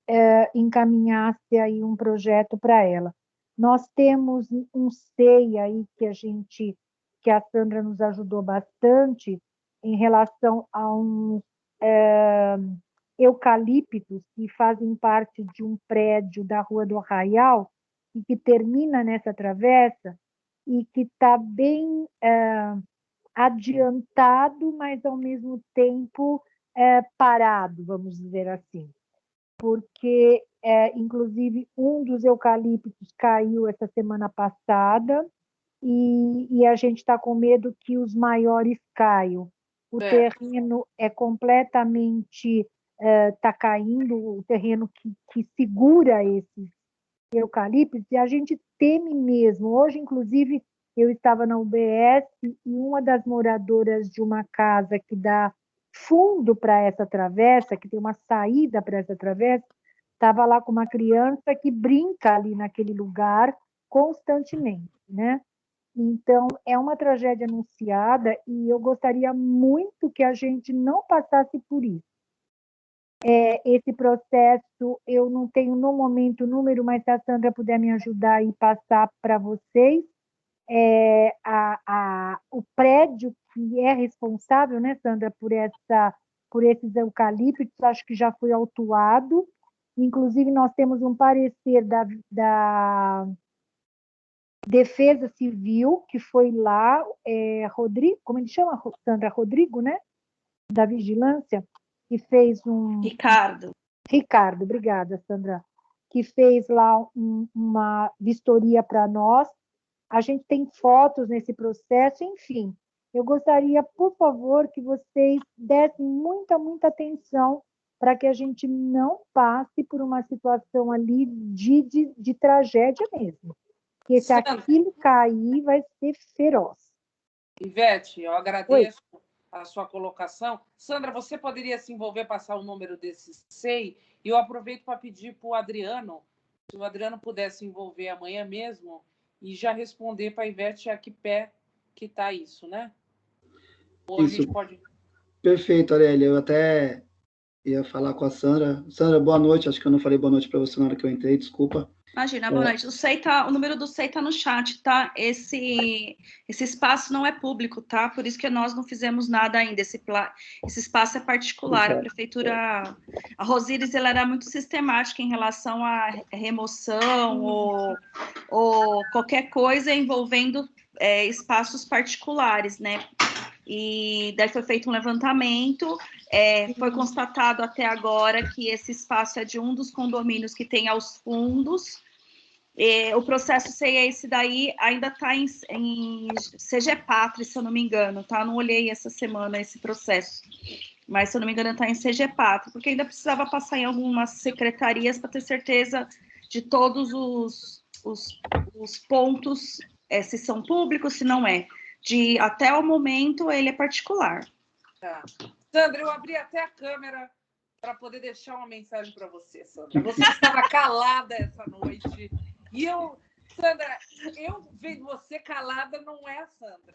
encaminhasse aí um projeto para ela. Nós temos um SEI aí que a Sandra nos ajudou bastante em relação a uns eucaliptos que fazem parte de um prédio da Rua do Arraial e que termina nessa travessa e que está bem adiantado, mas ao mesmo tempo parado, vamos dizer assim. Porque, inclusive, um dos eucaliptos caiu essa semana passada e a gente está com medo que os maiores caiam. O terreno é completamente está caindo, o terreno que segura esses eucaliptos, e a gente teme mesmo. Hoje, inclusive, eu estava na UBS e uma das moradoras de uma casa que dá fundo para essa travessa, que tem uma saída para essa travessa, estava lá com uma criança que brinca ali naquele lugar constantemente, né? Então, é uma tragédia anunciada e eu gostaria muito que a gente não passasse por isso. Esse processo, eu não tenho no momento o número, mas se a Sandra puder me ajudar e passar para vocês, o prédio que é responsável, né, Sandra, por esses eucaliptos, acho que já foi autuado. Inclusive, nós temos um parecer da Defesa Civil, que foi lá, Rodrigo, como ele chama, Sandra? Rodrigo, né? Da Vigilância, que fez Ricardo, obrigada, Sandra, que fez lá uma vistoria para nós. A gente tem fotos nesse processo, enfim. Eu gostaria, por favor, que vocês dessem muita, muita atenção para que a gente não passe por uma situação ali de tragédia mesmo. Porque se aquilo cair, vai ser feroz. Ivete, eu agradeço a sua colocação. Sandra, você poderia se envolver, passar o número desse SEI? E eu aproveito para pedir para o Adriano, se o Adriano puder se envolver amanhã mesmo, e já responder para a Ivete a que pé que está isso, né? Ou isso. A gente pode... Perfeito, Aurélia. Eu até ia falar com a Sandra. Sandra, boa noite. Acho que eu não falei boa noite para você na hora que eu entrei, desculpa. Imagina, boa noite. O número do SEI está no chat, tá? Esse espaço não é público, tá? Por isso que nós não fizemos nada ainda. Esse espaço é particular. A prefeitura, a Rosíris, ela era muito sistemática em relação à remoção ou qualquer coisa envolvendo espaços particulares, né? E daí foi feito um levantamento, foi constatado até agora que esse espaço é de um dos condomínios que tem aos fundos. O processo esse daí ainda está em CGPATRI, se eu não me engano, tá? Não olhei essa semana esse processo, mas se eu não me engano está em CGPATRI, porque ainda precisava passar em algumas secretarias para ter certeza de todos os pontos, se são públicos, se não é. Até o momento, ele é particular. Tá. Sandra, eu abri até a câmera para poder deixar uma mensagem para você, Sandra. Você estava calada essa noite. E eu Sandra, eu vendo você calada não é a Sandra.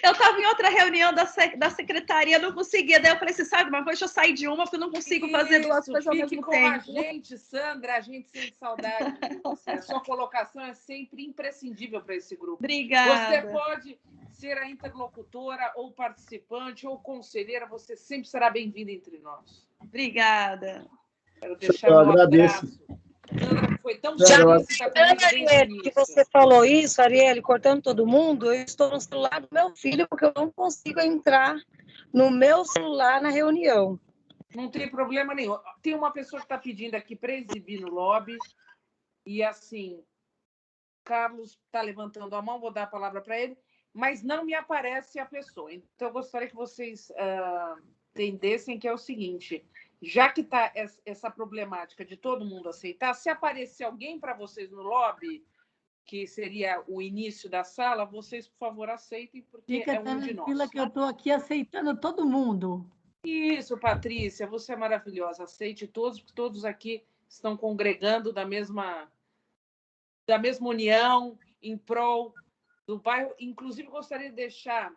Eu estava em outra reunião da secretaria, não conseguia. Daí eu falei assim, sabe, mas deixa eu sair de uma, porque eu não consigo fazer duas coisas ao mesmo com tempo. A gente, Sandra, a gente sente saudade de você. A sua colocação é sempre imprescindível para esse grupo. Obrigada. Você pode ser a interlocutora, ou participante, ou conselheira, você sempre será bem-vinda entre nós. Obrigada. Quero deixar Eu meu agradeço. Sandra, foi tão Já, Arielle, que você falou isso, Arielle, cortando todo mundo, eu estou no celular do meu filho, porque eu não consigo entrar no meu celular na reunião. Não tem problema nenhum. Tem uma pessoa que está pedindo aqui para exibir no lobby, e assim, Carlos está levantando a mão, vou dar a palavra para ele, mas não me aparece a pessoa. Então, eu gostaria que vocês entendessem que é o seguinte, já que está essa problemática de todo mundo aceitar, se aparecer alguém para vocês no lobby, que seria o início da sala, vocês, por favor, aceitem, porque Fica é um de nós. que eu estou aqui aceitando todo mundo. Isso, Patrícia, você é maravilhosa. Aceite todos, porque todos aqui estão congregando da mesma união, em prol do bairro. Inclusive, gostaria de deixar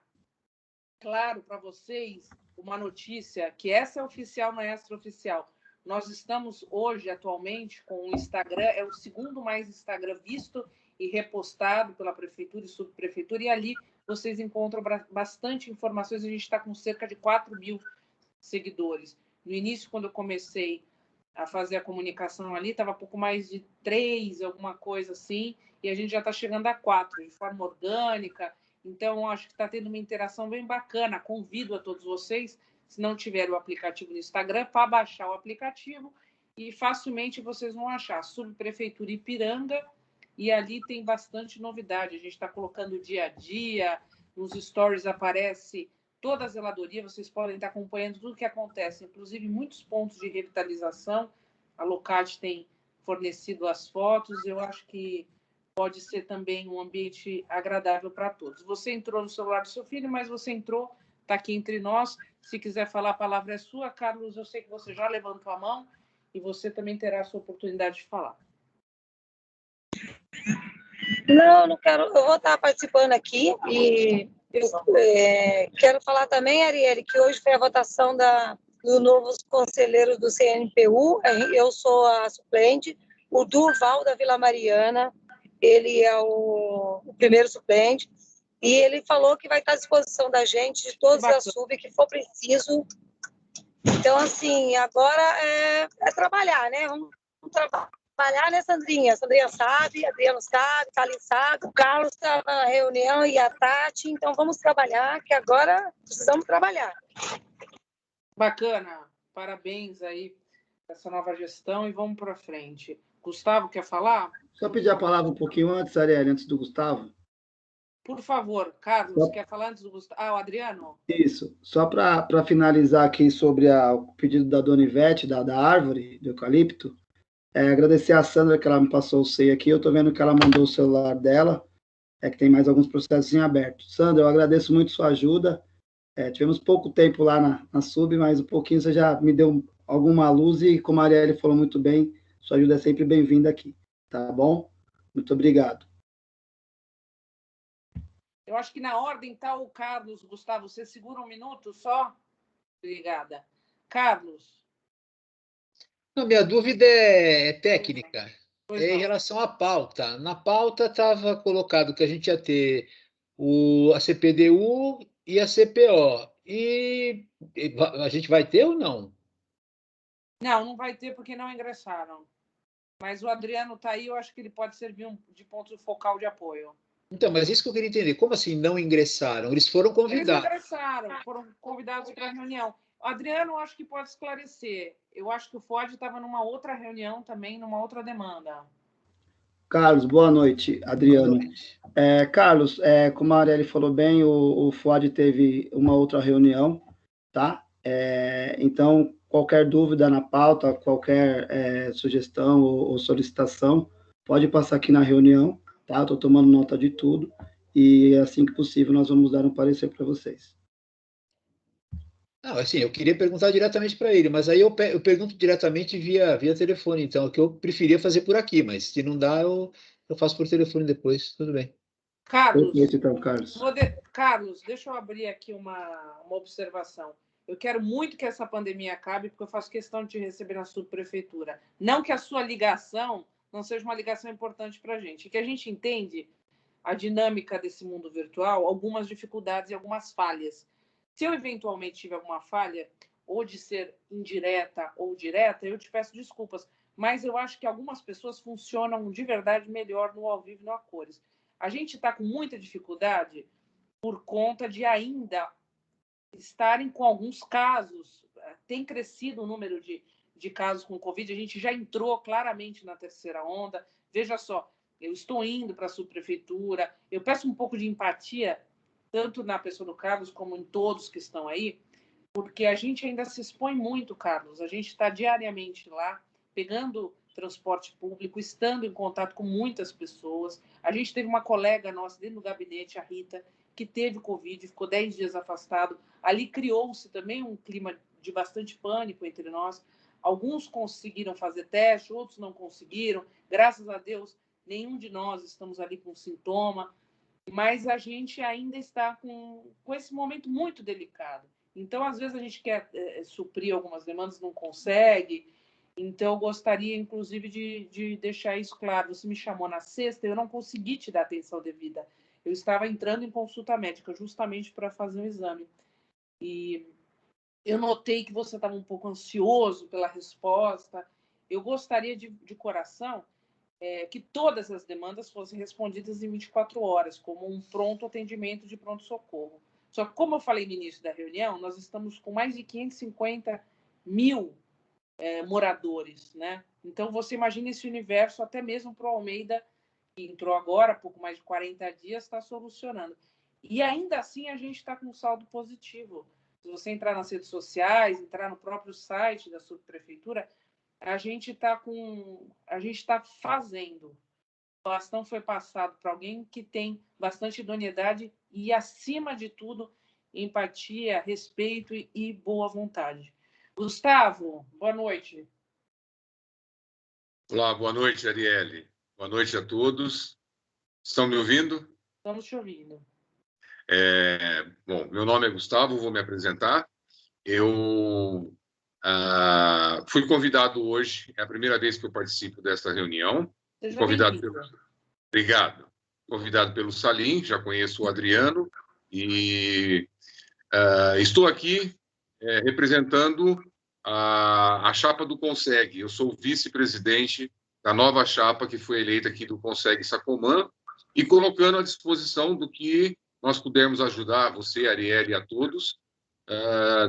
claro para vocês uma notícia, que essa é oficial, não é extraoficial. Nós estamos hoje, atualmente, com o Instagram, é o segundo mais Instagram visto e repostado pela Prefeitura e Subprefeitura, e ali vocês encontram bastante informações. A gente está com cerca de 4.000 seguidores. No início, quando eu comecei a fazer a comunicação ali, estava pouco mais de 3, alguma coisa assim, e a gente já está chegando a 4, de forma orgânica. Então, acho que está tendo uma interação bem bacana. Convido a todos vocês, se não tiver o aplicativo no Instagram, para baixar o aplicativo, e facilmente vocês vão achar Subprefeitura Ipiranga, e ali tem bastante novidade. A gente está colocando dia a dia, nos stories aparece toda a zeladoria, vocês podem estar acompanhando tudo que acontece, inclusive muitos pontos de revitalização. A Locate tem fornecido as fotos, eu acho que pode ser também um ambiente agradável para todos. Você entrou no celular do seu filho, mas você entrou, está aqui entre nós. Se quiser falar, a palavra é sua. Carlos, eu sei que você já levantou a mão e você também terá a sua oportunidade de falar. Não quero, eu vou estar participando aqui e eu quero falar também, Arielle, que hoje foi a votação do novos conselheiros do CNPU, eu sou a suplente, o Durval da Vila Mariana, ele é o primeiro suplente, e ele falou que vai estar à disposição da gente, de todos as sub que for preciso. Então, assim, agora é trabalhar, né? Vamos trabalhar, né, Sandrinha? A Sandrinha sabe, a Adriano sabe, a Thalys sabe, o Carlos está na reunião e a Tati, então vamos trabalhar, que agora precisamos trabalhar. Bacana, parabéns aí por essa nova gestão e vamos para frente. Gustavo, quer falar? Só pedir a palavra um pouquinho antes, Arielle, antes do Gustavo. Por favor, Carlos, quer falar antes do Gustavo? Ah, o Adriano? Isso, só para finalizar aqui sobre o pedido da dona Ivete, da árvore, do eucalipto, agradecer a Sandra que ela me passou o SEI aqui, eu estou vendo que ela mandou o celular dela, que tem mais alguns processos em aberto. Sandra, eu agradeço muito sua ajuda, tivemos pouco tempo lá na Sub, mas um pouquinho você já me deu alguma luz e, como a Arielle falou muito bem, sua ajuda é sempre bem-vinda aqui, tá bom? Muito obrigado. Eu acho que na ordem está o Carlos. Gustavo, você segura um minuto só? Obrigada. Carlos. Não, minha dúvida é técnica. Em relação à pauta. Na pauta estava colocado que a gente ia ter a CPDU e a CPO. E a gente vai ter ou não? Não vai ter porque não ingressaram. Mas o Adriano está aí, eu acho que ele pode servir de ponto focal de apoio. Então, mas isso que eu queria entender. Como assim não ingressaram? Eles foram convidados. Eles ingressaram, foram convidados para a reunião. O Adriano, eu acho que pode esclarecer. Eu acho que o FOD estava numa outra reunião também, numa outra demanda. Carlos, boa noite, Adriano. Boa noite. Carlos, como a Arielle falou bem, o FOD teve uma outra reunião, tá? Então, qualquer dúvida na pauta, qualquer sugestão ou solicitação, pode passar aqui na reunião, tá? Estou tomando nota de tudo e, assim que possível, nós vamos dar um parecer para vocês. Não, assim, eu queria perguntar diretamente para ele, mas aí eu pergunto diretamente via telefone, então, que eu preferia fazer por aqui, mas se não dá, eu Eu faço por telefone depois, tudo bem. Carlos, então, Carlos. Carlos, deixa eu abrir aqui uma observação. Eu quero muito que essa pandemia acabe, porque eu faço questão de te receber na subprefeitura. Não que a sua ligação não seja uma ligação importante para a gente, que a gente entende a dinâmica desse mundo virtual, algumas dificuldades e algumas falhas. Se eu eventualmente tiver alguma falha, ou de ser indireta ou direta, eu te peço desculpas, mas eu acho que algumas pessoas funcionam de verdade melhor no ao vivo e no a cores. A gente está com muita dificuldade por conta de ainda estarem com alguns casos. Tem crescido o número de casos com Covid, a gente já entrou claramente na terceira onda. Veja só, eu estou indo para a subprefeitura, eu peço um pouco de empatia, tanto na pessoa do Carlos como em todos que estão aí, porque a gente ainda se expõe muito, Carlos. A gente está diariamente lá, pegando transporte público, estando em contato com muitas pessoas. A gente teve uma colega nossa dentro do gabinete, a Rita, que teve Covid, ficou 10 dias afastado. Ali criou-se também um clima de bastante pânico entre nós. Alguns conseguiram fazer teste, outros não conseguiram. Graças a Deus, nenhum de nós estamos ali com sintoma, mas a gente ainda está com esse momento muito delicado. Então, às vezes, a gente quer suprir algumas demandas, não consegue. Então, eu gostaria, inclusive, de deixar isso claro. Você me chamou na sexta, eu não consegui te dar atenção devida. Eu estava entrando em consulta médica justamente para fazer um exame. E eu notei que você estava um pouco ansioso pela resposta. Eu gostaria, de coração, que todas as demandas fossem respondidas em 24 horas, como um pronto atendimento de pronto-socorro. Só que, como eu falei no início da reunião, nós estamos com mais de 550 mil moradores, né? Então, você imagina esse universo, até mesmo para o Almeida, que entrou agora, há pouco mais de 40 dias, está solucionando. E ainda assim, a gente está com um saldo positivo. Se você entrar nas redes sociais, entrar no próprio site da subprefeitura, a gente está fazendo. O bastão foi passado para alguém que tem bastante idoneidade e, acima de tudo, empatia, respeito e boa vontade. Gustavo, boa noite. Olá, boa noite, Arielle. Boa noite a todos. Estão me ouvindo? Estamos te ouvindo. Bom, meu nome é Gustavo, vou me apresentar. Eu fui convidado hoje, é a primeira vez que eu participo desta reunião. Seja Convidado bem-vindo. Obrigado. Convidado pelo Salim, já conheço o Adriano, e estou aqui representando a chapa do Conseg. Eu sou vice-presidente da nova chapa que foi eleita aqui do Conseg Sacomã, e colocando à disposição do que nós pudermos ajudar você, Arielle, e a todos.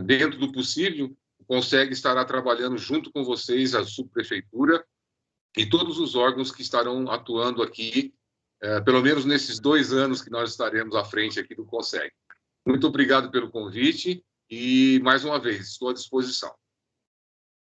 Dentro do possível, o Conseg estará trabalhando junto com vocês, a subprefeitura, e todos os órgãos que estarão atuando aqui, pelo menos nesses 2 anos que nós estaremos à frente aqui do Conseg. Muito obrigado pelo convite e, mais uma vez, estou à disposição.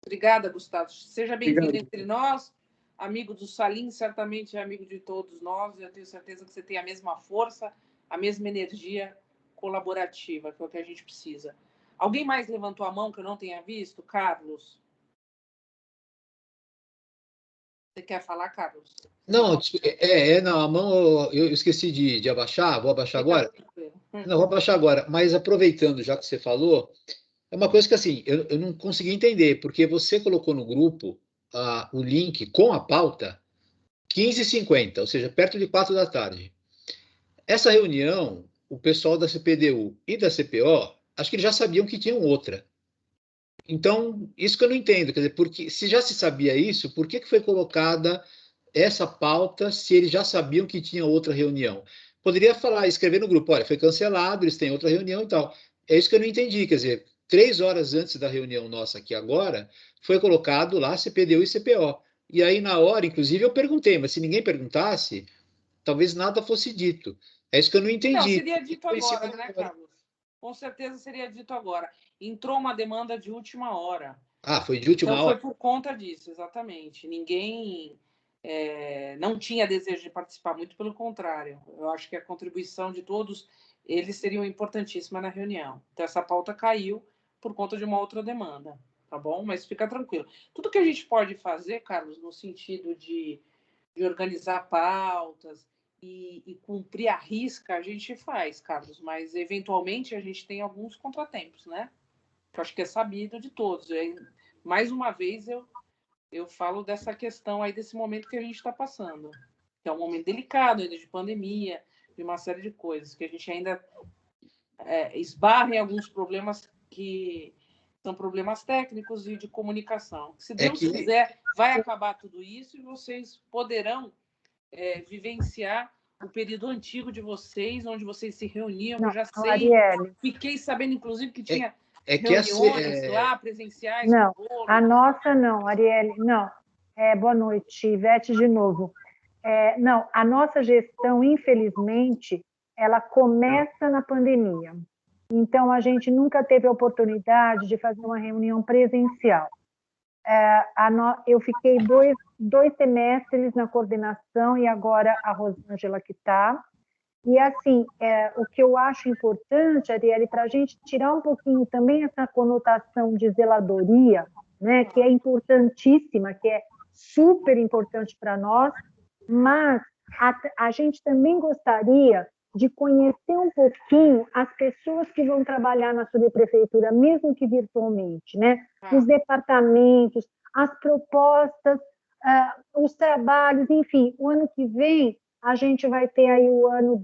Obrigada, Gustavo. Seja bem-vindo entre nós. Amigo do Salim, certamente é amigo de todos nós. Eu tenho certeza que você tem a mesma força, a mesma energia colaborativa, que é o que a gente precisa. Alguém mais levantou a mão que eu não tenha visto? Carlos? Você quer falar, Carlos? Não, não, a mão eu esqueci de abaixar, vou abaixar agora? Não, vou abaixar agora, mas aproveitando já que você falou, é uma coisa que assim, eu não consegui entender, porque você colocou no grupo o link com a pauta 15h50, ou seja, perto de 4 da tarde. Essa reunião, o pessoal da CPDU e da CPO, acho que eles já sabiam que tinham outra. Então, isso que eu não entendo, quer dizer, porque se já se sabia isso, por que foi colocada essa pauta se eles já sabiam que tinha outra reunião? Poderia falar, escrever no grupo, olha, foi cancelado, eles têm outra reunião e tal. É isso que eu não entendi, quer dizer, 3 horas antes da reunião nossa aqui agora, foi colocado lá CPDU e CPO. E aí, na hora, inclusive, eu perguntei, mas se ninguém perguntasse, talvez nada fosse dito. É isso que eu não entendi. Não, seria dito agora, né, Carlos? Com certeza seria dito agora. Entrou uma demanda de última hora. Foi de última hora? Então, foi por conta disso, exatamente. Ninguém não tinha desejo de participar, muito pelo contrário. Eu acho que a contribuição de todos, eles seriam importantíssima na reunião. Então, essa pauta caiu por conta de uma outra demanda, tá bom? Mas fica tranquilo. Tudo que a gente pode fazer, Carlos, no sentido de de organizar pautas e cumprir a risca, a gente faz, Carlos, mas eventualmente a gente tem alguns contratempos, né? Eu acho que é sabido de todos. Mais uma vez, eu falo dessa questão aí, desse momento que a gente está passando, que é um momento delicado ainda de pandemia, de uma série de coisas, que a gente ainda esbarra em alguns problemas que são problemas técnicos e de comunicação. Se Deus quiser, vai acabar tudo isso e vocês poderão vivenciar o período antigo de vocês, onde vocês se reuniam. Eu já sei, Arielle, fiquei sabendo, inclusive, que tinha que reuniões lá, presenciais. Não, a nossa não, Arielle, não. Boa noite, Ivete, de novo. Não, a nossa gestão, infelizmente, ela começa na pandemia. Então, a gente nunca teve a oportunidade de fazer uma reunião presencial. Eu fiquei dois semestres na coordenação e agora a Rosângela que está. E, assim, o que eu acho importante, Arielle, para a gente tirar um pouquinho também essa conotação de zeladoria, né, que é importantíssima, que é super importante para nós, mas a gente também gostaria de conhecer um pouquinho as pessoas que vão trabalhar na subprefeitura, mesmo que virtualmente, né? Os departamentos, as propostas, os trabalhos, enfim. O ano que vem, a gente vai ter aí o ano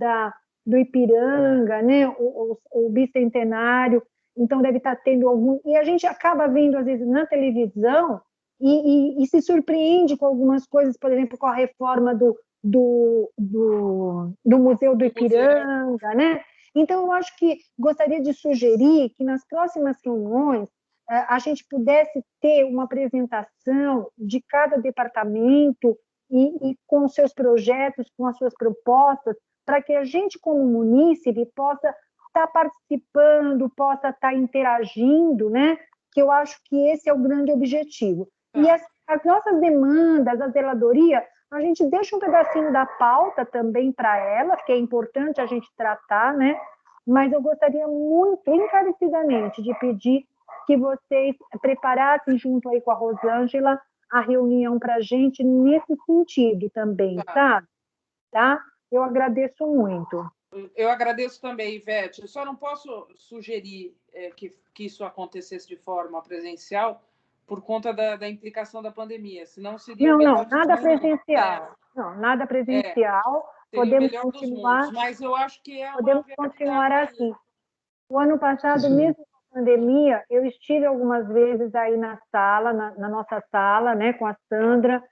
do Ipiranga, né? o bicentenário, então deve estar tendo algum... E a gente acaba vendo, às vezes, na televisão e se surpreende com algumas coisas, por exemplo, com a reforma do Museu do Ipiranga, né? Então, eu acho que gostaria de sugerir que nas próximas reuniões a gente pudesse ter uma apresentação de cada departamento e com seus projetos, com as suas propostas, para que a gente, como munícipe, possa estar participando, possa estar interagindo, né? Que eu acho que esse é o grande objetivo. E as nossas demandas, a zeladoria, a gente deixa um pedacinho da pauta também para ela, que é importante a gente tratar, né? Mas eu gostaria muito, encarecidamente, de pedir que vocês preparassem, junto aí com a Rosângela, a reunião para a gente nesse sentido também, sabe? Tá? Eu agradeço muito. Eu agradeço também, Ivete. Eu só não posso sugerir que isso acontecesse de forma presencial por conta da implicação da pandemia, senão seria nada presencial. Não, nada presencial. Podemos continuar, mas eu acho que podemos continuar assim. O ano passado, mesmo com a pandemia, eu estive algumas vezes aí na sala, na nossa sala, né, com a Sandra,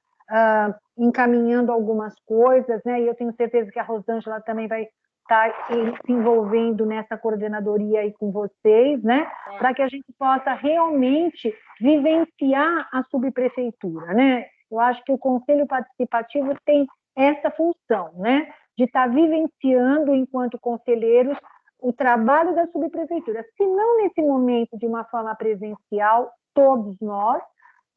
encaminhando algumas coisas, né, e eu tenho certeza que a Rosângela também vai estar se envolvendo nessa coordenadoria aí com vocês, né, para que a gente possa realmente vivenciar a subprefeitura, né? Eu acho que o Conselho Participativo tem essa função, né, de estar vivenciando, enquanto conselheiros, o trabalho da subprefeitura, se não nesse momento de uma forma presencial, todos nós,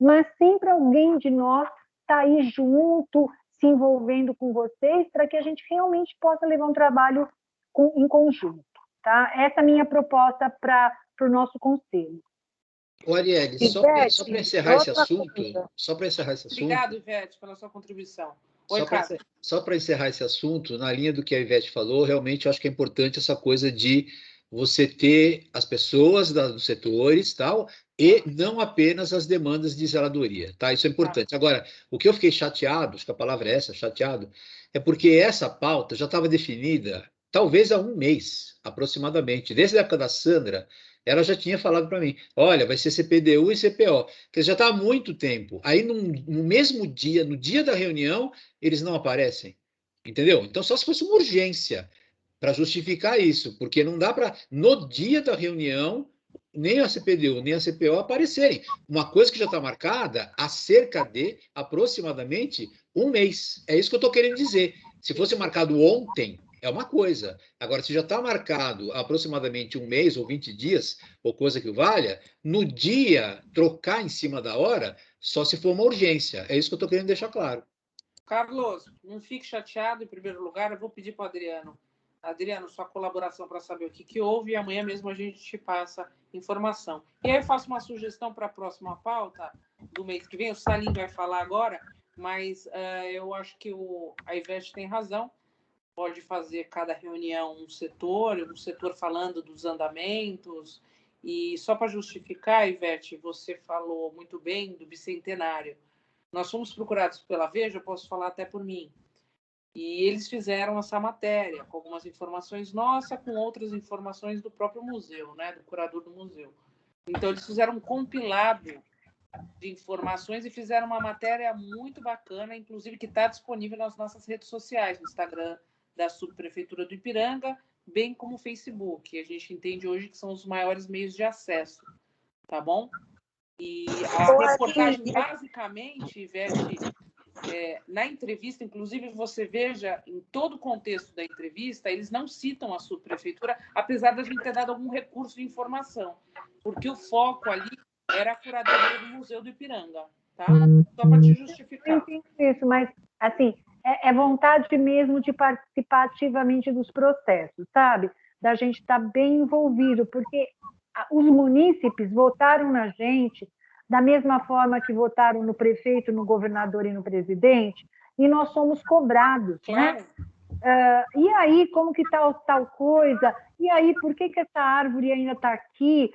mas sempre alguém de nós está aí junto, se envolvendo com vocês, para que a gente realmente possa levar um trabalho em conjunto. Tá? Essa é a minha proposta para o nosso conselho. Arielle, só para encerrar esse assunto... Obrigado, Ivete, pela sua contribuição. Oi, só para encerrar esse assunto, na linha do que a Ivete falou, realmente eu acho que é importante essa coisa de você ter as pessoas dos setores, tal, e não apenas as demandas de zeladoria, tá? Isso é importante. Agora, o que eu fiquei chateado, acho que a palavra é essa, chateado, é porque essa pauta já estava definida, talvez há um mês, aproximadamente. Desde a época da Sandra, ela já tinha falado para mim, olha, vai ser CPDU e CPO, que já está há muito tempo. Aí, no mesmo dia, no dia da reunião, eles não aparecem, entendeu? Então, só se fosse uma urgência para justificar isso, porque não dá para, no dia da reunião, nem a CPDU, nem a CPO aparecerem. Uma coisa que já está marcada há cerca de, aproximadamente, um mês. É isso que eu estou querendo dizer. Se fosse marcado ontem, é uma coisa. Agora, se já está marcado há aproximadamente um mês ou 20 dias, ou coisa que valha, no dia, trocar em cima da hora, só se for uma urgência. É isso que eu estou querendo deixar claro. Carlos, não fique chateado, em primeiro lugar, eu vou pedir para o Adriano. Adriano, sua colaboração para saber o que houve e amanhã mesmo a gente te passa informação. E aí eu faço uma sugestão para a próxima pauta do mês que vem, o Salim vai falar agora, mas eu acho que a Ivete tem razão. Pode fazer cada reunião um setor falando dos andamentos. E só para justificar, Ivete, você falou muito bem do bicentenário. Nós fomos procurados pela Veja, eu posso falar até por mim. E eles fizeram essa matéria, com algumas informações nossas, com outras informações do próprio museu, né, do curador do museu. Então, eles fizeram um compilado de informações e fizeram uma matéria muito bacana, inclusive que está disponível nas nossas redes sociais, no Instagram da Subprefeitura do Ipiranga, bem como o Facebook. A gente entende hoje que são os maiores meios de acesso, tá bom? E a reportagem, basicamente, Ivete, na entrevista, inclusive, você veja, em todo o contexto da entrevista, eles não citam a subprefeitura, apesar de a gente ter dado algum recurso de informação, porque o foco ali era a curadoria do Museu do Ipiranga, tá? Só para te justificar. Eu entendo isso, mas, assim, é vontade mesmo de participar ativamente dos processos, sabe? Da gente estar bem envolvido, porque os munícipes votaram na gente da mesma forma que votaram no prefeito, no governador e no presidente, e nós somos cobrados, né? E aí, como que está tal coisa? E aí, por que essa árvore ainda está aqui?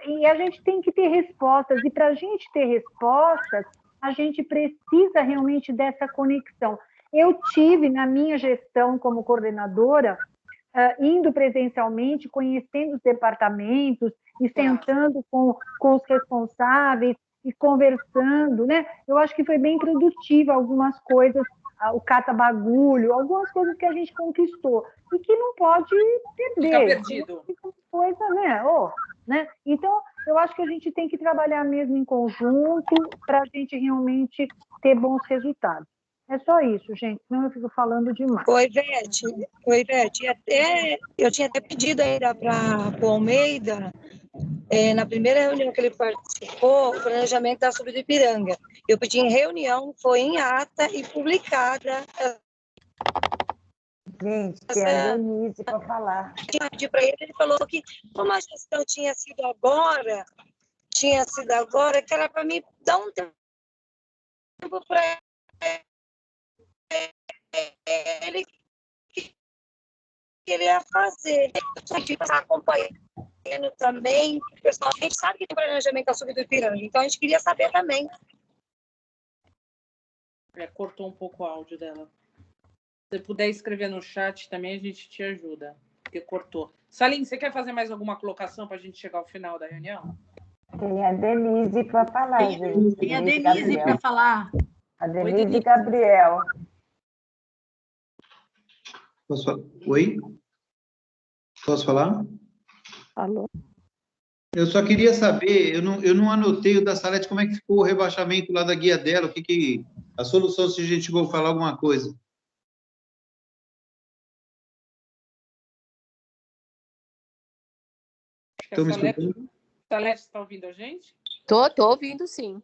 E a gente tem que ter respostas, e para a gente ter respostas, a gente precisa realmente dessa conexão. Eu tive, na minha gestão como coordenadora, indo presencialmente, conhecendo os departamentos e sentando com os responsáveis e conversando, né? Eu acho que foi bem produtiva algumas coisas, o cata-bagulho, algumas coisas que a gente conquistou e que não pode perder. Fica perdido. Coisa, né? Né? Então, eu acho que a gente tem que trabalhar mesmo em conjunto para a gente realmente ter bons resultados. É só isso, gente, senão eu fico falando demais. Oi, Ivete, eu tinha até pedido ainda para o Almeida, na primeira reunião que ele participou, o planejamento da Subida do Ipiranga. Eu pedi em reunião, foi em ata e publicada. Gente, tem a Denise para falar. Eu pedi para ele, ele falou que como a gestão tinha sido agora, que era para mim dar um tempo para ele que ele ia fazer. A gente está acompanhando também, pessoal, a gente sabe que tem planejamento da Subida do Ipiranga, então a gente queria saber também. Cortou um pouco o áudio dela. Se você puder escrever no chat também, a gente te ajuda, porque cortou. Salim, você quer fazer mais alguma colocação para a gente chegar ao final da reunião? Tem a Denise para falar, gente. Tem a Denise para falar. A Denise Gabriel. Posso falar? Oi? Posso falar? Alô? Eu só queria saber, eu não anotei o da Salete, como é que ficou o rebaixamento lá da guia dela, a solução, se a gente chegou a falar alguma coisa. Estão me escutando? Salete, está ouvindo a gente? Tô ouvindo, sim.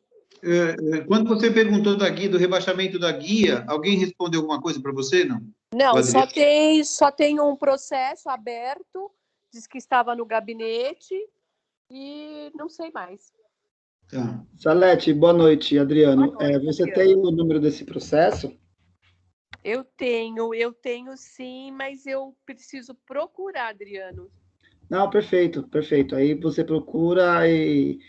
Quando você perguntou do rebaixamento da guia, alguém respondeu alguma coisa para você, não? Não, só tem um processo aberto, diz que estava no gabinete e não sei mais. Tá. Salete, boa noite, Adriano. Boa noite, você Adriano. tem o número desse processo? Eu tenho sim, mas eu preciso procurar, Adriano. Não, perfeito. Aí você procura e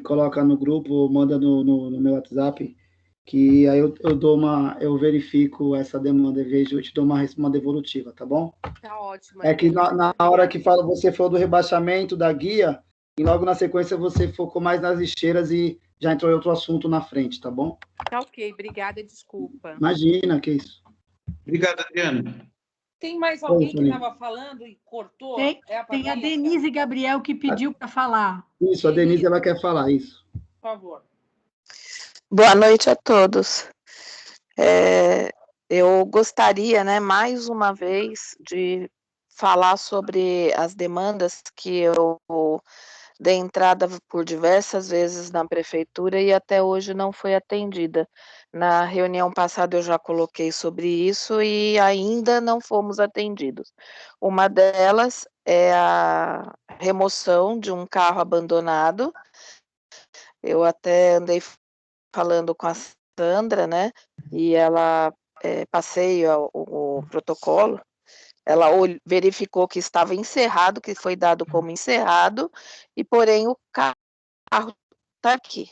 coloca no grupo, manda no meu WhatsApp, que aí eu verifico essa demanda, vejo, eu te dou uma devolutiva, tá bom? Tá ótimo. É que na hora que você falou do rebaixamento da guia, e logo na sequência você focou mais nas lixeiras e já entrou em outro assunto na frente, tá bom? Tá ok, obrigada, desculpa. Imagina, que isso. Obrigado, Adriano. Tem mais alguém que estava falando e cortou? Tem a Denise Gabriel que pediu para falar. Isso, a Denise ela quer falar isso. Por favor. Boa noite a todos. Eu gostaria, mais uma vez, de falar sobre as demandas que eu dei entrada por diversas vezes na prefeitura e até hoje não foi atendida. Na reunião passada eu já coloquei sobre isso e ainda não fomos atendidos. Uma delas é a remoção de um carro abandonado. Eu até andei falando com a Sandra, né? E ela passei o protocolo. Ela verificou que estava encerrado, que foi dado como encerrado, e porém o carro está aqui,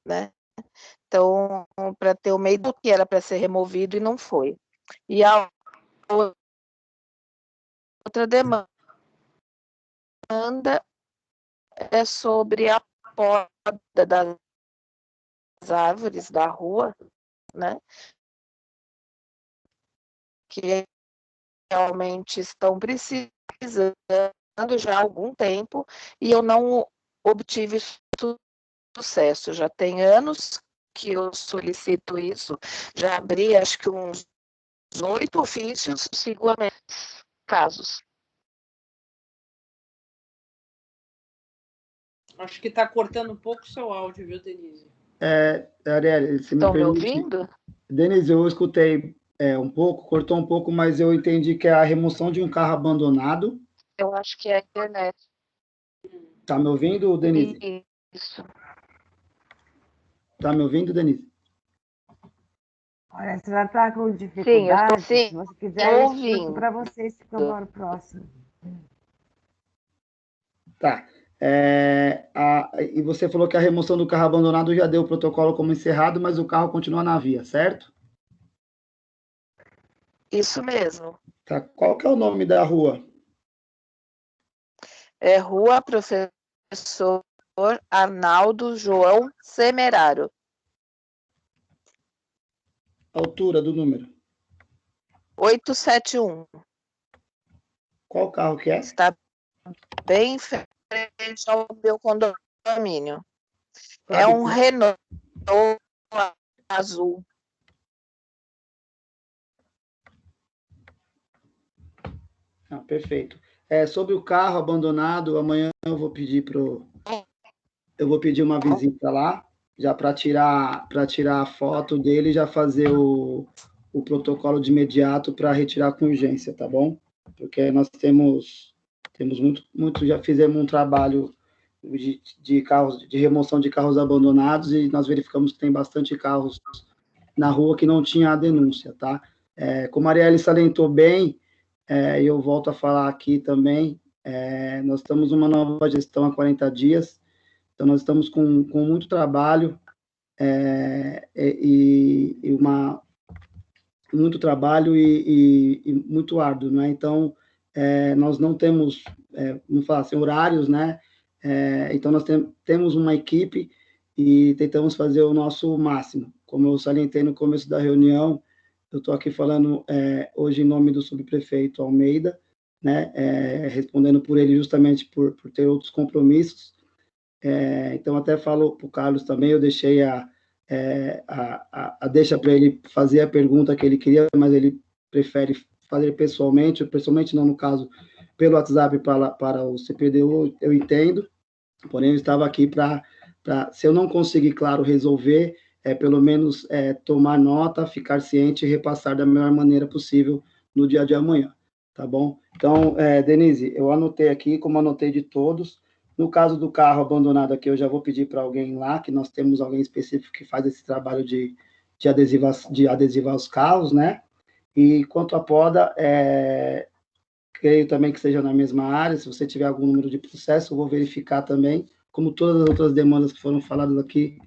né? Então, para ter o meio do que era para ser removido e não foi. E a outra demanda é sobre a poda das árvores da rua, né? Que realmente estão precisando já há algum tempo e eu não obtive sucesso. Já tem anos que eu solicito isso, já abri acho que uns 8 ofícios, sigo a mesmos casos. Acho que está cortando um pouco o seu áudio, viu, Denise? Arielle, se Estão me permite... ouvindo? Denise, eu escutei um pouco, cortou um pouco, mas eu entendi que é a remoção de um carro abandonado. Eu acho que é a internet. Tá me ouvindo, Denise? Isso. Tá me ouvindo, Denise? Olha, se ela está com dificuldade, se você quiser, eu explico para vocês que eu moro próximo. Tá. E você falou que a remoção do carro abandonado já deu o protocolo como encerrado, mas o carro continua na via, certo? Isso mesmo. Tá. Qual que é o nome da rua? É Rua Professor Arnaldo João Semeraro. Altura do número? 871. Qual carro que é? Está bem em frente ao meu condomínio. É um Renault azul. Perfeito. Sobre o carro abandonado, amanhã eu vou pedir uma visita lá, já para tirar a foto dele e já fazer o protocolo de imediato para retirar com urgência, tá bom? Porque nós temos muito, já fizemos um trabalho de carros, de remoção de carros abandonados e nós verificamos que tem bastante carros na rua que não tinha a denúncia, tá? Como a Arielle salientou bem, eu volto a falar aqui também, nós estamos numa nova gestão há 40 dias, então nós estamos com muito trabalho muito trabalho e muito árduo, né? Então, nós não temos, vamos falar assim, horários, né? Então, nós temos uma equipe e tentamos fazer o nosso máximo. Como eu salientei no começo da reunião, eu estou aqui falando hoje em nome do subprefeito Almeida, né? Respondendo por ele justamente por ter outros compromissos. Então, até falo para o Carlos também, eu deixei a deixa para ele fazer a pergunta que ele queria, mas ele prefere fazer pessoalmente não, no caso, pelo WhatsApp para o CPDU, eu entendo, porém eu estava aqui para se eu não conseguir, claro, resolver, pelo menos tomar nota, ficar ciente e repassar da melhor maneira possível no dia de amanhã, tá bom? Então, Denise, eu anotei aqui, como anotei de todos. No caso do carro abandonado aqui, eu já vou pedir para alguém lá, que nós temos alguém específico que faz esse trabalho de adesivar os carros, né? E quanto à poda, creio também que seja na mesma área. Se você tiver algum número de processo, eu vou verificar também, como todas as outras demandas que foram faladas aqui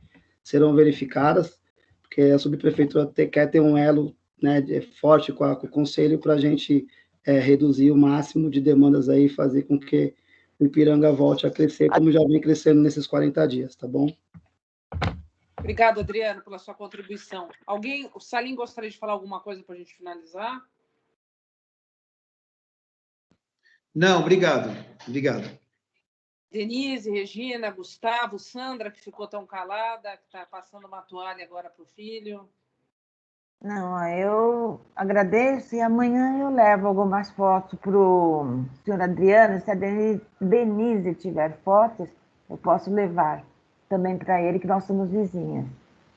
serão verificadas, porque a subprefeitura quer ter um elo, né, forte com o conselho para a gente reduzir o máximo de demandas aí e fazer com que o Ipiranga volte a crescer, como já vem crescendo nesses 40 dias, tá bom? Obrigado, Adriano, pela sua contribuição. O Salim gostaria de falar alguma coisa para a gente finalizar? Não, obrigado. Denise, Regina, Gustavo, Sandra, que ficou tão calada, que está passando uma toalha agora para o filho. Não, eu agradeço e amanhã eu levo algumas fotos para o senhor Adriano. Se a Denise tiver fotos, eu posso levar também para ele, que nós somos vizinhas,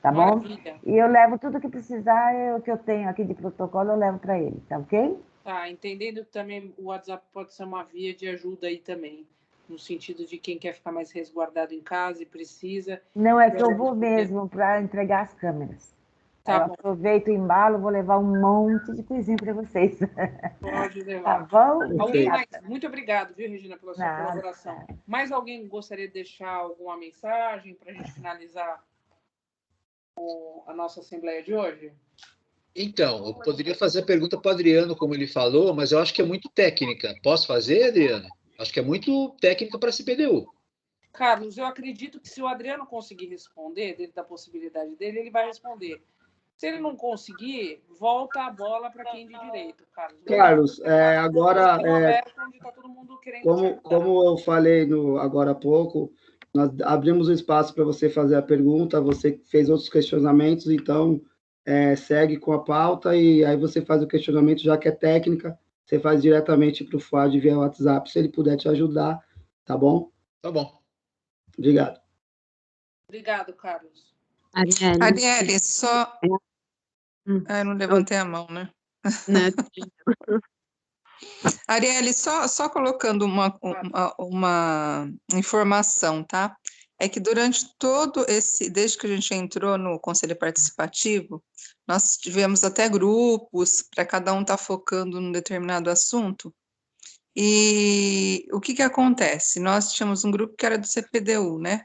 tá bom? Maravilha. E eu levo tudo que precisar, o que eu tenho aqui de protocolo, eu levo para ele, tá ok? Tá, entendendo que também o WhatsApp pode ser uma via de ajuda aí também, no sentido de quem quer ficar mais resguardado em casa e precisa. Não, é que eu vou mesmo para entregar as câmeras. Tá Eu bom. aproveito o embalo, vou levar um monte de coisinha para vocês. Pode levar. Tá bom? Alguém mais? Muito obrigado, viu, Regina, pela sua Nada. colaboração. Mais alguém gostaria de deixar alguma mensagem para a gente finalizar a nossa assembleia de hoje? Então, eu poderia fazer a pergunta para o Adriano, como ele falou, mas eu acho que é muito técnica. Posso fazer, Adriano? Acho que é muito técnica para a CPDU. Carlos, eu acredito que se o Adriano conseguir responder, dentro da possibilidade dele, ele vai responder. Se ele não conseguir, volta a bola para quem de direito, Carlos. Carlos, agora, onde tá todo mundo querendo como eu falei agora há pouco, nós abrimos o espaço para você fazer a pergunta, você fez outros questionamentos, então segue com a pauta e aí você faz o questionamento, já que é técnica, você faz diretamente para o Fuad via WhatsApp, se ele puder te ajudar, tá bom? Tá bom. Obrigado. Obrigado, Carlos. Arielle, só... Eu não levantei a mão, né? Arielle, só colocando uma informação, tá? É que durante todo desde que a gente entrou no Conselho Participativo, nós tivemos até grupos para cada um estar focando num determinado assunto. E o que acontece? Nós tínhamos um grupo que era do CPDU, né?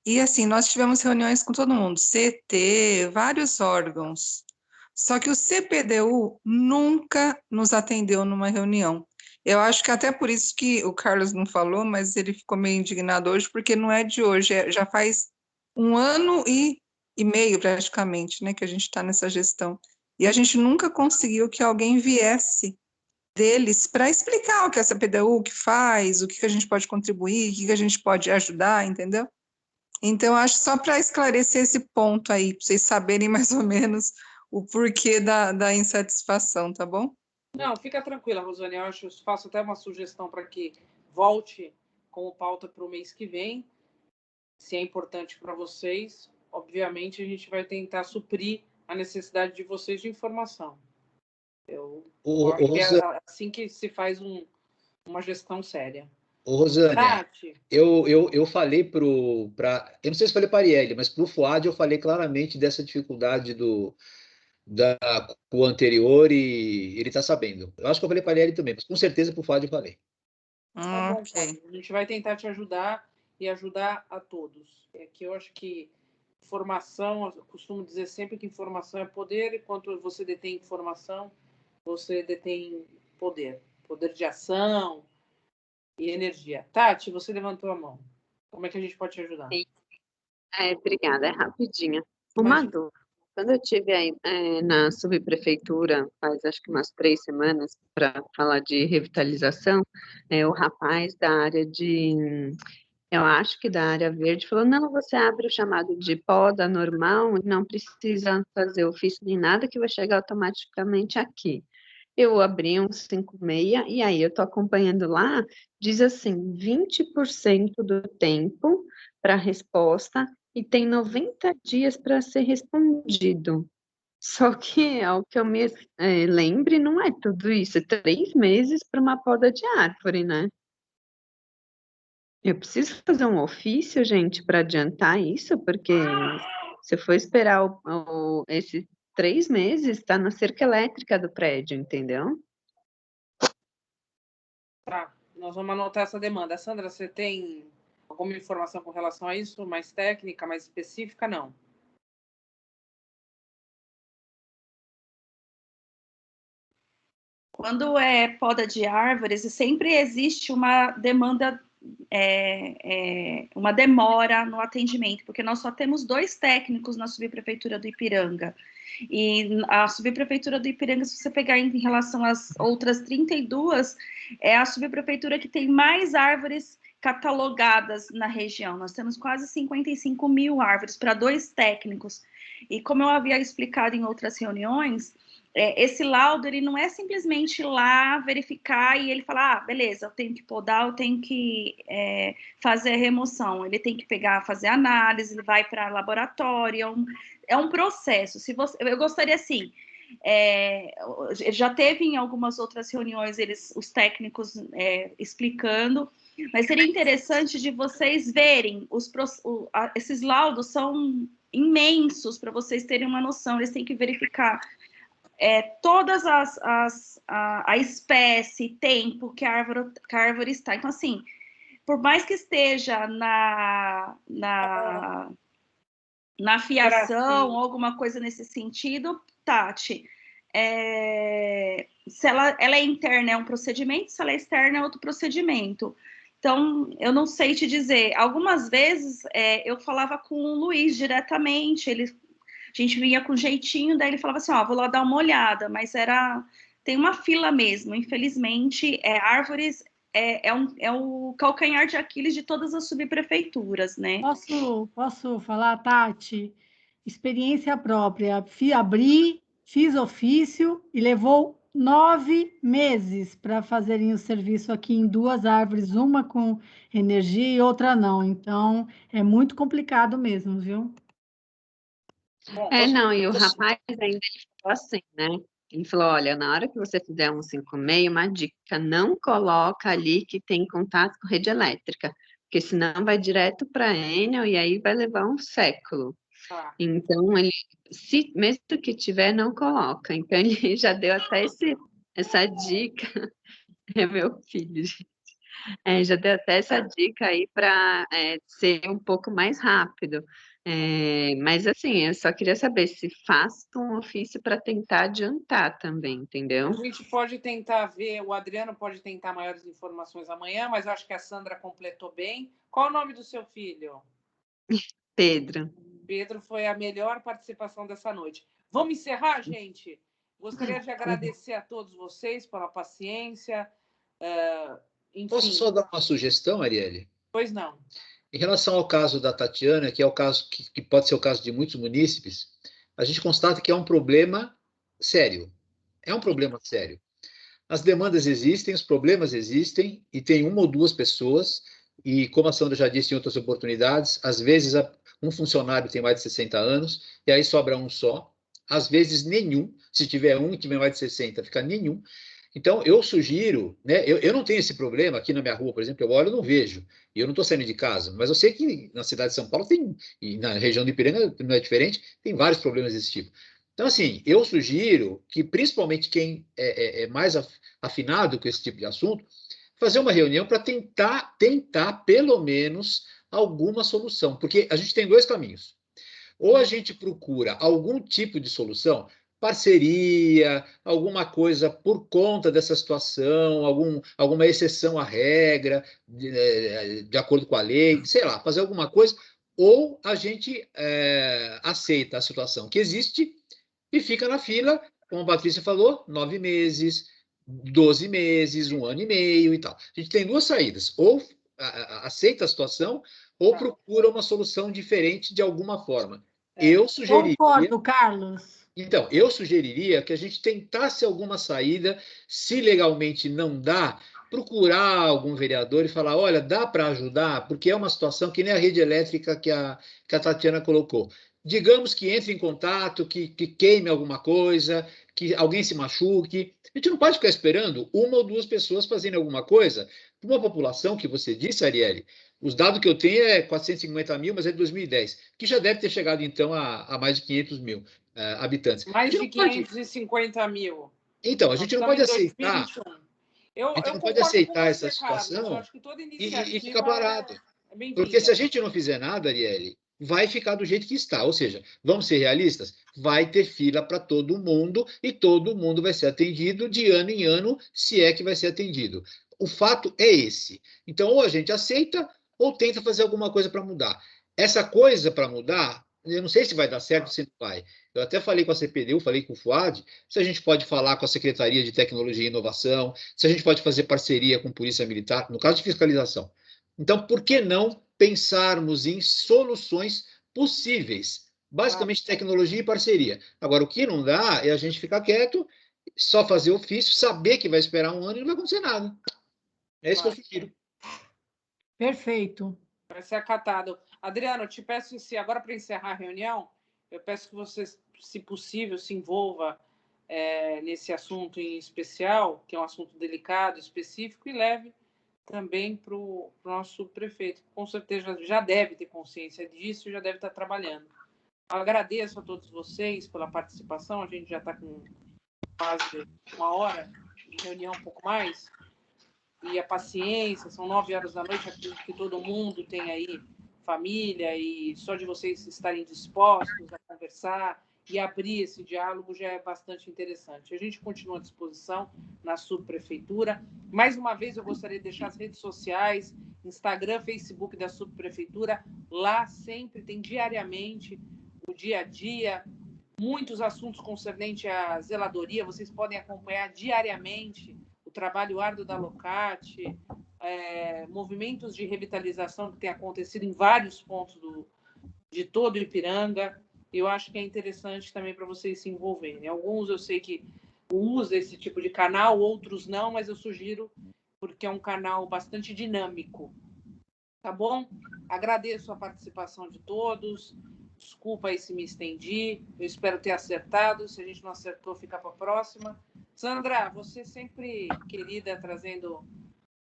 E assim, nós tivemos reuniões com todo mundo, CT, vários órgãos. Só que o CPDU nunca nos atendeu numa reunião. Eu acho que até por isso que o Carlos não falou, mas ele ficou meio indignado hoje, porque não é de hoje, já faz 1 ano e meio praticamente, né, que a gente está nessa gestão. E a gente nunca conseguiu que alguém viesse deles para explicar o que é a CPDU, o que faz, o que a gente pode contribuir, o que a gente pode ajudar, entendeu? Então, acho só para esclarecer esse ponto aí, para vocês saberem mais ou menos o porquê da insatisfação, tá bom? Não, fica tranquila, Rosane. Eu faço até uma sugestão para que volte como pauta para o mês que vem, se é importante para vocês. Obviamente, a gente vai tentar suprir a necessidade de vocês de informação. Eu acho que é assim que se faz uma gestão séria. Ô, Rosane, Tati. eu falei eu não sei se falei para a Arielle, mas para o Fuad eu falei claramente dessa dificuldade com o anterior e ele está sabendo. Eu acho que eu falei para a Arielle também, mas com certeza para o Fuad eu falei. Tá bom, a gente vai tentar te ajudar e ajudar a todos. É que eu acho que informação, eu costumo dizer sempre que informação é poder, e quanto você detém informação, você detém poder de ação e energia. Tati, você levantou a mão. Como é que a gente pode te ajudar? Obrigada, é rapidinho. Uma dúvida. Quando eu estive aí na subprefeitura, faz acho que umas 3 semanas, para falar de revitalização, o rapaz da área eu acho que da área verde, falou, não, você abre o chamado de poda normal, não precisa fazer ofício nem nada, que vai chegar automaticamente aqui. Eu abri um 56, e aí eu estou acompanhando lá, diz assim, 20% do tempo para resposta, e tem 90 dias para ser respondido. Só que, ao que eu me lembre, não é tudo isso, é 3 meses para uma poda de árvore, né? Eu preciso fazer um ofício, gente, para adiantar isso, porque se eu for esperar esses 3 meses, está na cerca elétrica do prédio, entendeu? Tá, nós vamos anotar essa demanda. Sandra, você tem alguma informação com relação a isso? Mais técnica, mais específica? Não. Quando é poda de árvores, sempre existe uma demanda, uma demora no atendimento, porque nós só temos 2 técnicos na subprefeitura do Ipiranga. E a subprefeitura do Ipiranga, se você pegar em relação às outras 32, é a subprefeitura que tem mais árvores catalogadas na região. Nós temos quase 55 mil árvores para 2 técnicos. E como eu havia explicado em outras reuniões, esse laudo, ele não é simplesmente ir lá verificar e ele falar, beleza, eu tenho que podar, eu tenho que fazer a remoção. Ele tem que fazer análise, ele vai para laboratório, é um processo. Eu gostaria, assim, já teve em algumas outras reuniões os técnicos explicando, mas seria interessante de vocês verem, esses laudos são imensos, para vocês terem uma noção. Eles têm que verificar todas a espécie, tempo que a árvore está. Então, assim, por mais que esteja na fiação ou alguma coisa nesse sentido, Tati, se ela é interna é um procedimento, se ela é externa é outro procedimento. Então, eu não sei te dizer. Algumas vezes eu falava com o Luiz diretamente, a gente vinha com jeitinho, daí ele falava assim, vou lá dar uma olhada, mas tem uma fila mesmo. Infelizmente, árvores é o calcanhar de Aquiles de todas as subprefeituras, né? Posso falar, Tati? Experiência própria. Abri, fiz ofício e levou 9 meses para fazerem o serviço aqui em 2 árvores, uma com energia e outra não. Então, é muito complicado mesmo, viu? Não, e o rapaz ainda ele falou assim, né? Ele falou, olha, na hora que você fizer um 5,6, uma dica, não coloca ali que tem contato com rede elétrica, porque senão vai direto para a Enel e aí vai levar um século. Então, ele, mesmo que tiver, não coloca. Então, ele já deu até essa dica. É meu filho, gente. Já deu até essa dica aí para ser um pouco mais rápido. Mas, assim, eu só queria saber se faço um ofício para tentar adiantar também, entendeu? A gente pode tentar ver, o Adriano pode tentar maiores informações amanhã, mas eu acho que a Sandra completou bem. Qual o nome do seu filho? Pedro. Pedro foi a melhor participação dessa noite. Vamos encerrar, gente? Gostaria de agradecer a todos vocês pela paciência. Enfim. Posso só dar uma sugestão, Arielle? Pois não. Em relação ao caso da Tatiana, que é o caso que pode ser o caso de muitos munícipes, a gente constata que é um problema sério. É um problema sério. As demandas existem, os problemas existem, e tem uma ou duas pessoas, e como a Sandra já disse em outras oportunidades, às vezes um funcionário tem mais de 60 anos, e aí sobra um só, às vezes nenhum, se tiver um e tiver mais de 60, fica nenhum. Então, eu sugiro, né, eu não tenho esse problema aqui na minha rua, por exemplo, eu olho e não vejo, e eu não estou saindo de casa, mas eu sei que na cidade de São Paulo tem, e na região de Ipiranga não é diferente, tem vários problemas desse tipo. Então, assim, eu sugiro que, principalmente quem é mais afinado com esse tipo de assunto, fazer uma reunião para tentar, pelo menos, alguma solução, porque a gente tem 2 caminhos. Ou a gente procura algum tipo de solução, parceria, alguma coisa por conta dessa situação, alguma exceção à regra, de acordo com a lei, sei lá, fazer alguma coisa, ou a gente aceita a situação que existe e fica na fila, como a Patrícia falou, 9 meses, 12 meses, 1 ano e meio e tal. A gente tem 2 saídas, ou aceita a situação, ou procura uma solução diferente de alguma forma. Eu sugeriria... Concordo, Carlos. Então, eu sugeriria que a gente tentasse alguma saída, se legalmente não dá, procurar algum vereador e falar, olha, dá para ajudar? Porque é uma situação que nem a rede elétrica que a Tatiana colocou. Digamos que entre em contato, que queime alguma coisa, que alguém se machuque. A gente não pode ficar esperando 1 ou 2 pessoas fazendo alguma coisa para uma população que você disse, Arielle. Os dados que eu tenho é 450 mil, mas é de 2010, que já deve ter chegado, então, a mais de 500 mil habitantes. Mais de 550 mil. Então, a gente não pode aceitar... A gente não pode aceitar essa situação e ficar parado. Porque se a gente não fizer nada, Arielle, vai ficar do jeito que está. Ou seja, vamos ser realistas, vai ter fila para todo mundo e todo mundo vai ser atendido de ano em ano, se é que vai ser atendido. O fato é esse. Então, ou a gente aceita ou tenta fazer alguma coisa para mudar. Essa coisa para mudar, eu não sei se vai dar certo ou se não vai. Eu até falei com a CPDU, falei com o FUAD, se a gente pode falar com a Secretaria de Tecnologia e Inovação, se a gente pode fazer parceria com a Polícia Militar, no caso de fiscalização. Então, por que não pensarmos em soluções possíveis? Basicamente, tecnologia e parceria. Agora, o que não dá é a gente ficar quieto, só fazer ofício, saber que vai esperar 1 ano e não vai acontecer nada. É isso que eu sugiro. Perfeito. Vai ser acatado. Adriano, eu te peço, agora para encerrar a reunião, eu peço que você, se possível, se envolva nesse assunto em especial, que é um assunto delicado, específico, e leve também para o nosso prefeito. Com certeza já deve ter consciência disso e já deve estar trabalhando. Agradeço a todos vocês pela participação. A gente já está com quase 1 hora de reunião, um pouco mais. E a paciência, são 9 horas da noite, acredito que todo mundo tem aí família, e só de vocês estarem dispostos a conversar e abrir esse diálogo já é bastante interessante. A gente continua à disposição na subprefeitura. Mais uma vez, eu gostaria de deixar as redes sociais, Instagram, Facebook da subprefeitura. Lá sempre tem diariamente o dia a dia, muitos assuntos concernentes à zeladoria. Vocês podem acompanhar diariamente o trabalho árduo da Locate, movimentos de revitalização que têm acontecido em vários pontos de todo o Ipiranga. Eu acho que é interessante também para vocês se envolverem. Alguns eu sei que usam esse tipo de canal, outros não, mas eu sugiro porque é um canal bastante dinâmico. Tá bom? Agradeço a participação de todos. Desculpa aí se me estendi. Eu espero ter acertado. Se a gente não acertou, fica para a próxima. Sandra, você sempre querida, trazendo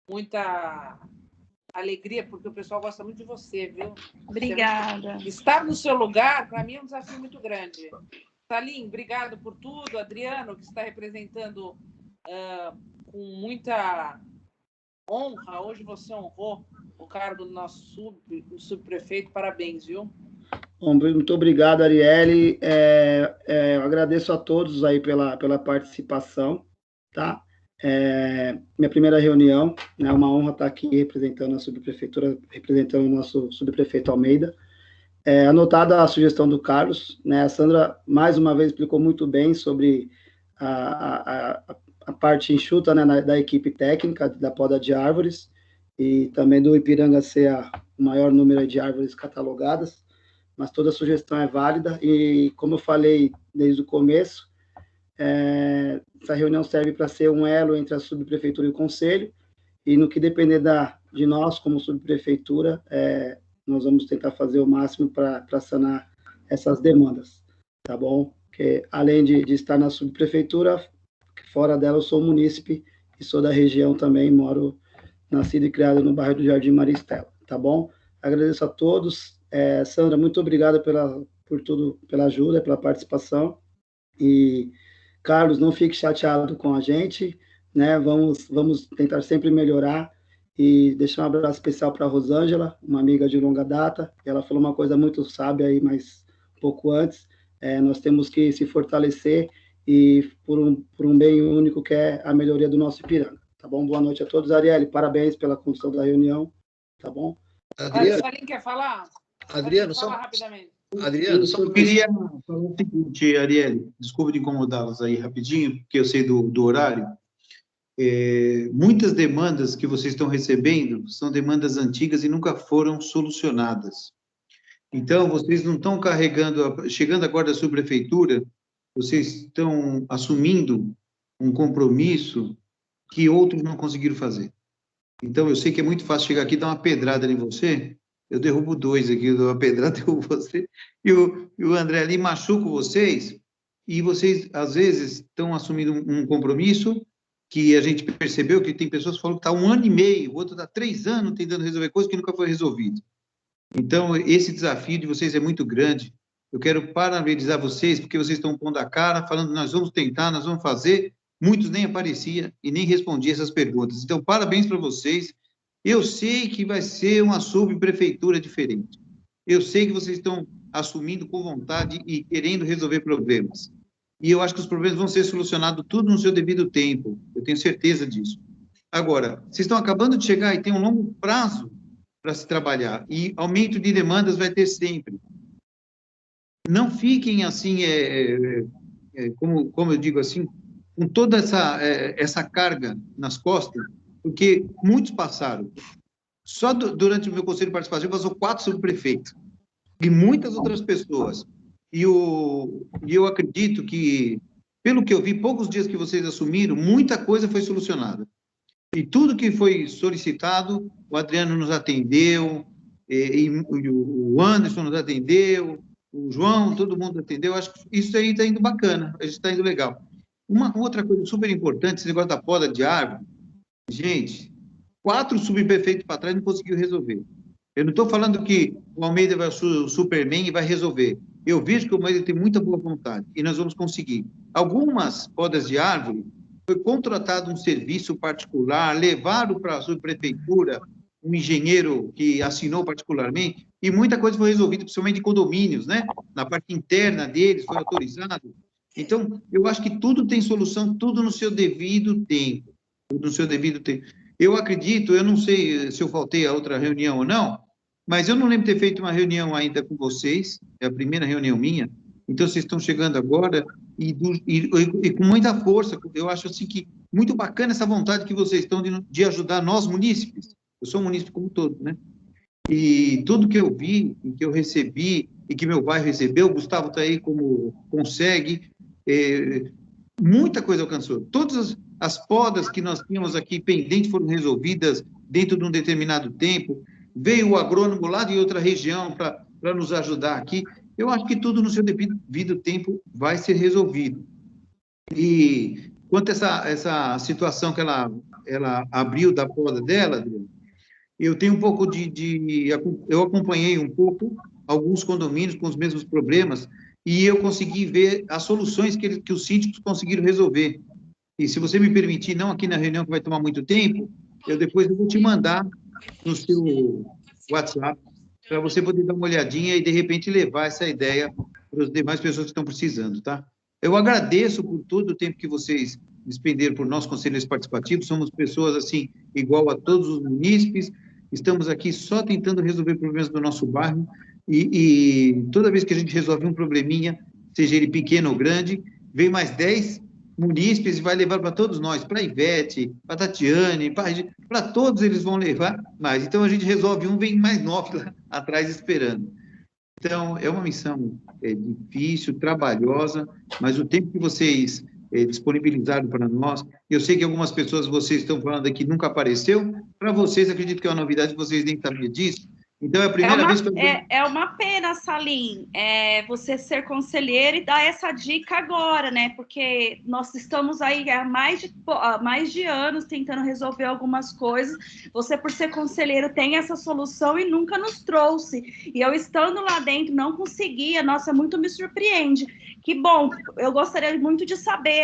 muita alegria, porque o pessoal gosta muito de você, viu? Obrigada. Estar no seu lugar, para mim, é um desafio muito grande. Salim, obrigado por tudo. Adriano, que está representando com muita honra. Hoje você honrou o cargo do nosso subprefeito. Parabéns, viu? Muito obrigado, Arielle. Eu agradeço a todos aí pela participação, tá? Minha primeira reunião, né? Uma honra estar aqui representando a subprefeitura, representando o nosso subprefeito Almeida. Anotada a sugestão do Carlos, né? A Sandra, mais uma vez, explicou muito bem sobre a parte enxuta, né, da equipe técnica da poda de árvores, e também do Ipiranga ser o maior número de árvores catalogadas, mas toda sugestão é válida, e como eu falei desde o começo, essa reunião serve para ser um elo entre a subprefeitura e o conselho, e no que depender de nós, como subprefeitura, nós vamos tentar fazer o máximo para sanar essas demandas, tá bom? Porque, além de estar na subprefeitura, fora dela eu sou munícipe e sou da região também, moro, nascido e criado no bairro do Jardim Maristela, tá bom? Agradeço a todos. Sandra, muito obrigada por tudo, pela ajuda, pela participação. E, Carlos, não fique chateado com a gente, né? Vamos tentar sempre melhorar. E deixar um abraço especial para a Rosângela, uma amiga de longa data. Ela falou uma coisa muito sábia aí, mas um pouco antes. Nós temos que se fortalecer e por um bem único, que é a melhoria do nosso Ipiranga. Tá bom? Boa noite a todos. Arielle, parabéns pela condução da reunião. Tá bom? Adriano, Salim quer falar? Adriano, fala rapidamente. Eu só queria falar o seguinte, Arielle, desculpa de incomodá-los aí rapidinho, porque eu sei do horário. Muitas demandas que vocês estão recebendo são demandas antigas e nunca foram solucionadas. Então, vocês não estão chegando agora da subprefeitura, vocês estão assumindo um compromisso que outros não conseguiram fazer. Então, eu sei que é muito fácil chegar aqui e dar uma pedrada em você, eu derrubo 2 aqui, eu dou uma pedrada, derrubo você, e o André ali machuca vocês, e vocês, às vezes, estão assumindo um compromisso que a gente percebeu que tem pessoas que falam que está 1 ano e meio, o outro está 3 anos tentando resolver coisas que nunca foi resolvido. Então, esse desafio de vocês é muito grande. Eu quero parabenizar vocês, porque vocês estão pondo a cara, falando, nós vamos tentar, nós vamos fazer. Muitos nem apareciam e nem respondiam essas perguntas. Então, parabéns para vocês. Eu sei que vai ser uma subprefeitura diferente. Eu sei que vocês estão assumindo com vontade e querendo resolver problemas. E eu acho que os problemas vão ser solucionados tudo no seu devido tempo. Eu tenho certeza disso. Agora, vocês estão acabando de chegar e tem um longo prazo para se trabalhar. E aumento de demandas vai ter sempre. Não fiquem assim, como eu digo assim, com toda essa carga nas costas, porque muitos passaram. Só durante o meu conselho de participação passou 4 subprefeitos e muitas outras pessoas. E eu acredito que, pelo que eu vi, poucos dias que vocês assumiram, muita coisa foi solucionada. E tudo que foi solicitado, o Adriano nos atendeu, e o Anderson nos atendeu, o João, todo mundo atendeu. Acho que isso aí está indo bacana, a gente está indo legal. Uma outra coisa super importante, esse negócio da poda de árvore, gente, 4 subprefeitos para trás não conseguiu resolver. Eu não estou falando que o Almeida vai ser o Superman e vai resolver. eu vejo que o Almeida tem muita boa vontade e nós vamos conseguir. Algumas podas de árvore, foi contratado um serviço particular, levaram para a subprefeitura um engenheiro que assinou particularmente, e muita coisa foi resolvida, principalmente de condomínios, né? Na parte interna deles, foi autorizado. Então, eu acho que tudo tem solução, tudo no seu devido tempo. Tudo no seu devido tempo. Eu acredito, eu não sei se eu faltei a outra reunião ou não, mas eu não lembro de ter feito uma reunião ainda com vocês, é a primeira reunião minha, então vocês estão chegando agora e com muita força, eu acho assim que muito bacana essa vontade que vocês estão de ajudar nós munícipes. Eu sou um munícipe como todo, né? E tudo que eu vi, que eu recebi, e que meu bairro recebeu, o Gustavo está aí como consegue, muita coisa alcançou. Todas as podas que nós tínhamos aqui pendentes foram resolvidas dentro de um determinado tempo. Veio o agrônomo lá de outra região para nos ajudar aqui. Eu acho que tudo no seu devido tempo vai ser resolvido. E quanto a essa situação que ela abriu da poda dela, Adriano, eu tenho um pouco eu acompanhei um pouco alguns condomínios com os mesmos problemas e eu consegui ver as soluções que os síndicos conseguiram resolver. E se você me permitir, não aqui na reunião que vai tomar muito tempo, depois eu vou te mandar no seu WhatsApp para você poder dar uma olhadinha e, de repente, levar essa ideia para as demais pessoas que estão precisando, tá? Eu agradeço por todo o tempo que vocês despenderam por nós, conselheiros participativos, somos pessoas, assim, igual a todos os munícipes, estamos aqui só tentando resolver problemas do nosso bairro e toda vez que a gente resolve um probleminha, seja ele pequeno ou grande, vem mais 10 munícipes e vai levar para todos nós, para a Ivete, para a Tatiane, para todos eles vão levar mais. Então, a gente resolve um, vem mais 9 lá atrás esperando. Então, é uma missão difícil, trabalhosa, mas o tempo que vocês disponibilizaram para nós, eu sei que algumas pessoas vocês estão falando aqui nunca apareceu, para vocês, acredito que é uma novidade, vocês nem sabiam disso. Então, é a primeira vez que eu... É uma pena, Salim, você ser conselheiro e dar essa dica agora, né? Porque nós estamos aí há mais de anos tentando resolver algumas coisas. Você, por ser conselheiro, tem essa solução e nunca nos trouxe. E eu, estando lá dentro, não conseguia. Nossa, muito me surpreende. Que bom, eu gostaria muito de saber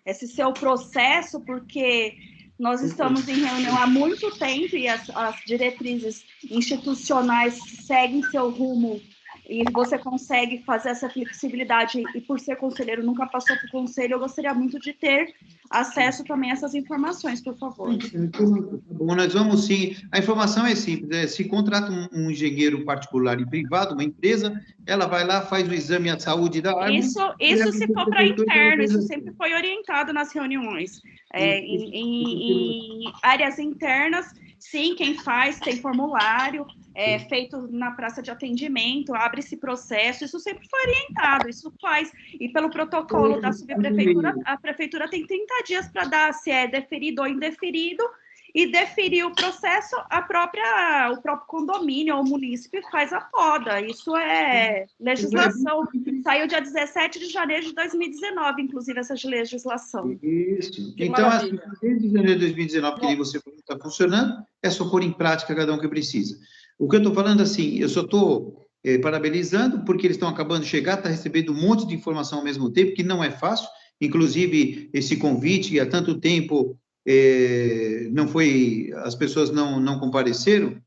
esse seu processo, porque... Nós estamos em reunião há muito tempo e as diretrizes institucionais seguem seu rumo e você consegue fazer essa flexibilidade e por ser conselheiro nunca passou por conselho, eu gostaria muito de ter acesso também a essas informações, por favor. Bom, nós vamos sim, a informação é simples, se contrata um engenheiro particular e privado, uma empresa, ela vai lá, faz o exame de saúde da árvore... Isso se for para interno, isso sempre foi orientado nas reuniões. Em áreas internas, sim, quem faz tem formulário, feito na praça de atendimento, abre esse processo, isso sempre foi orientado, isso faz, e pelo protocolo da subprefeitura, a prefeitura tem 30 dias para dar se é deferido ou indeferido, e deferir o processo, o próprio condomínio ou munícipe faz a poda. Isso é legislação. Saiu dia 17 de janeiro de 2019, inclusive, essa legislação. Isso. Então, assim, desde janeiro de 2019, que você está funcionando, é só pôr em prática cada um que precisa. O que eu estou falando, assim, eu só estou parabenizando, porque eles estão acabando de chegar, está recebendo um monte de informação ao mesmo tempo, que não é fácil. Inclusive, esse convite, que há tanto tempo... as pessoas não compareceram,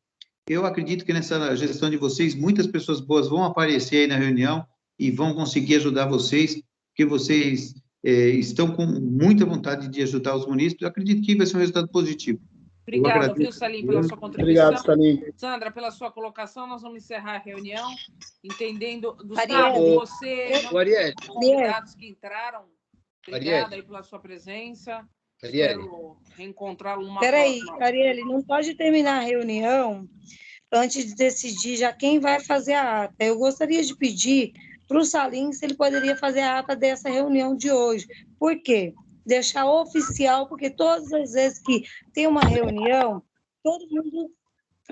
eu acredito que nessa gestão de vocês, muitas pessoas boas vão aparecer aí na reunião e vão conseguir ajudar vocês, porque vocês estão com muita vontade de ajudar os munícipes, eu acredito que vai ser um resultado positivo. Obrigado, viu, Salim, pela sua contribuição. Obrigado, Salim. Sandra, pela sua colocação, nós vamos encerrar a reunião, entendendo, Ariel, você, Ariel, convidados que entraram, obrigada Ariel. aí pela sua presença. Ariel. Espero reencontrá-lo numa Peraí, próxima. Ariel, não pode terminar a reunião antes de decidir já quem vai fazer a ata. Eu gostaria de pedir para o Salim se ele poderia fazer a ata dessa reunião de hoje. Por quê? Deixar oficial, porque todas as vezes que tem uma reunião, todo mundo...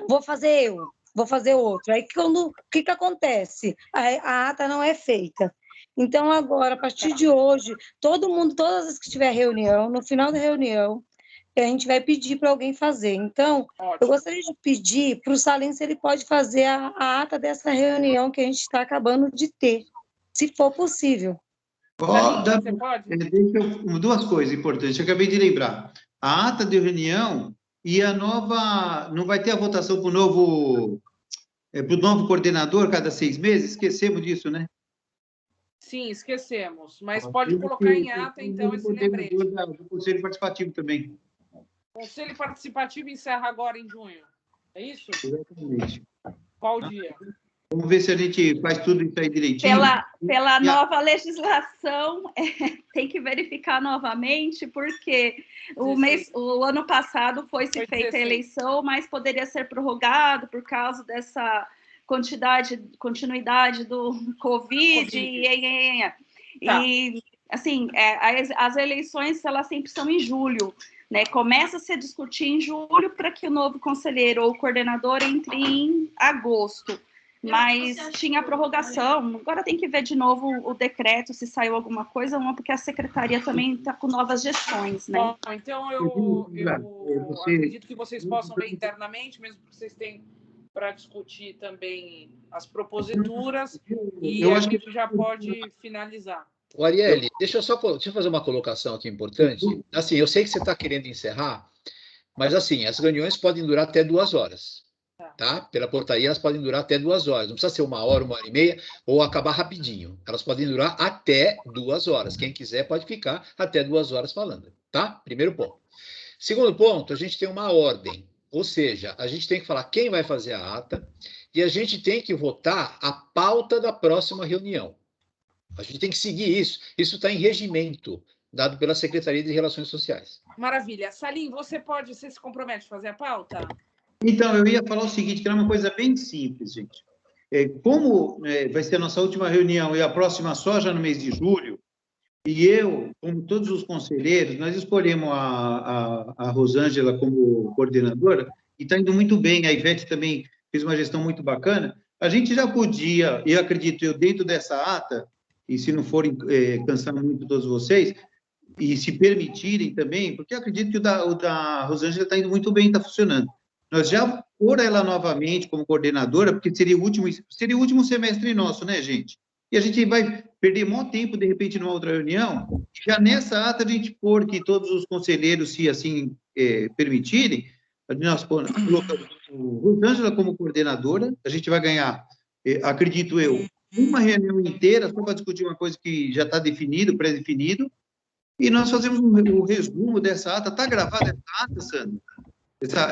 Vou fazer outro. Aí, o que acontece? A ata não é feita. Então, agora, a partir de hoje, todo mundo, todas as que tiver reunião, no final da reunião, e a gente vai pedir para alguém fazer. Então, eu gostaria de pedir para o Salim se ele pode fazer a ata dessa reunião que a gente está acabando de ter, se for possível. Você pode? Duas coisas importantes, eu acabei de lembrar. A ata de reunião e a nova... Não vai ter a votação para o novo coordenador cada 6 meses? Esquecemos disso, né? Sim, esquecemos. Mas pode colocar em ata, então, esse lembrete. Do Conselho Participativo também. O Conselho Participativo encerra agora em junho. É isso? Exatamente. Qual dia? Vamos ver se a gente faz tudo isso aí direitinho. Pela nova legislação, tem que verificar novamente, porque o ano passado foi feita a eleição, mas poderia ser prorrogado por causa dessa continuidade do Covid. E assim, as eleições, elas sempre são em julho, né? Começa-se a discutir em julho para que o novo conselheiro ou coordenador entre em agosto. Mas tinha prorrogação. Agora tem que ver de novo o decreto, se saiu alguma coisa, porque a secretaria também está com novas gestões, né? Bom, então eu acredito que vocês possam ver internamente, mesmo que vocês tenham para discutir também as proposituras, e a gente já pode finalizar. O Arielle, deixa eu fazer uma colocação aqui importante. Assim, eu sei que você está querendo encerrar, mas assim, as reuniões podem durar até 2 horas. Tá? Pela portaria, elas podem durar até 2 horas. Não precisa ser 1 hora, 1 hora e meia, ou acabar rapidinho. Elas podem durar até 2 horas. Quem quiser pode ficar até 2 horas falando, tá? Primeiro ponto. Segundo ponto, a gente tem uma ordem. Ou seja, a gente tem que falar quem vai fazer a ata e a gente tem que votar a pauta da próxima reunião. A gente tem que seguir isso. Isso está em regimento, dado pela Secretaria de Relações Sociais. Maravilha. Salim, você se compromete a fazer a pauta? Então, eu ia falar o seguinte, que era uma coisa bem simples, gente. Como vai ser a nossa última reunião e a próxima só já no mês de julho, e eu, como todos os conselheiros, nós escolhemos a Rosângela como coordenadora, e está indo muito bem, a Ivete também fez uma gestão muito bacana, a gente já podia, eu acredito, dentro dessa ata, e se não forem cansar muito todos vocês, e se permitirem também, porque eu acredito que o da Rosângela está indo muito bem, está funcionando. Nós já pôr ela novamente como coordenadora, porque seria o último semestre nosso, né, gente? E a gente vai perder muito tempo, de repente, numa outra reunião, já nessa ata a gente pôr que todos os conselheiros, se assim permitirem, nós colocamos o Rosângela como coordenadora, a gente vai ganhar, acredito eu, uma reunião inteira só para discutir uma coisa que já está definido, pré-definido, e nós fazemos um resumo dessa ata. Está gravada essa ata, Sandra?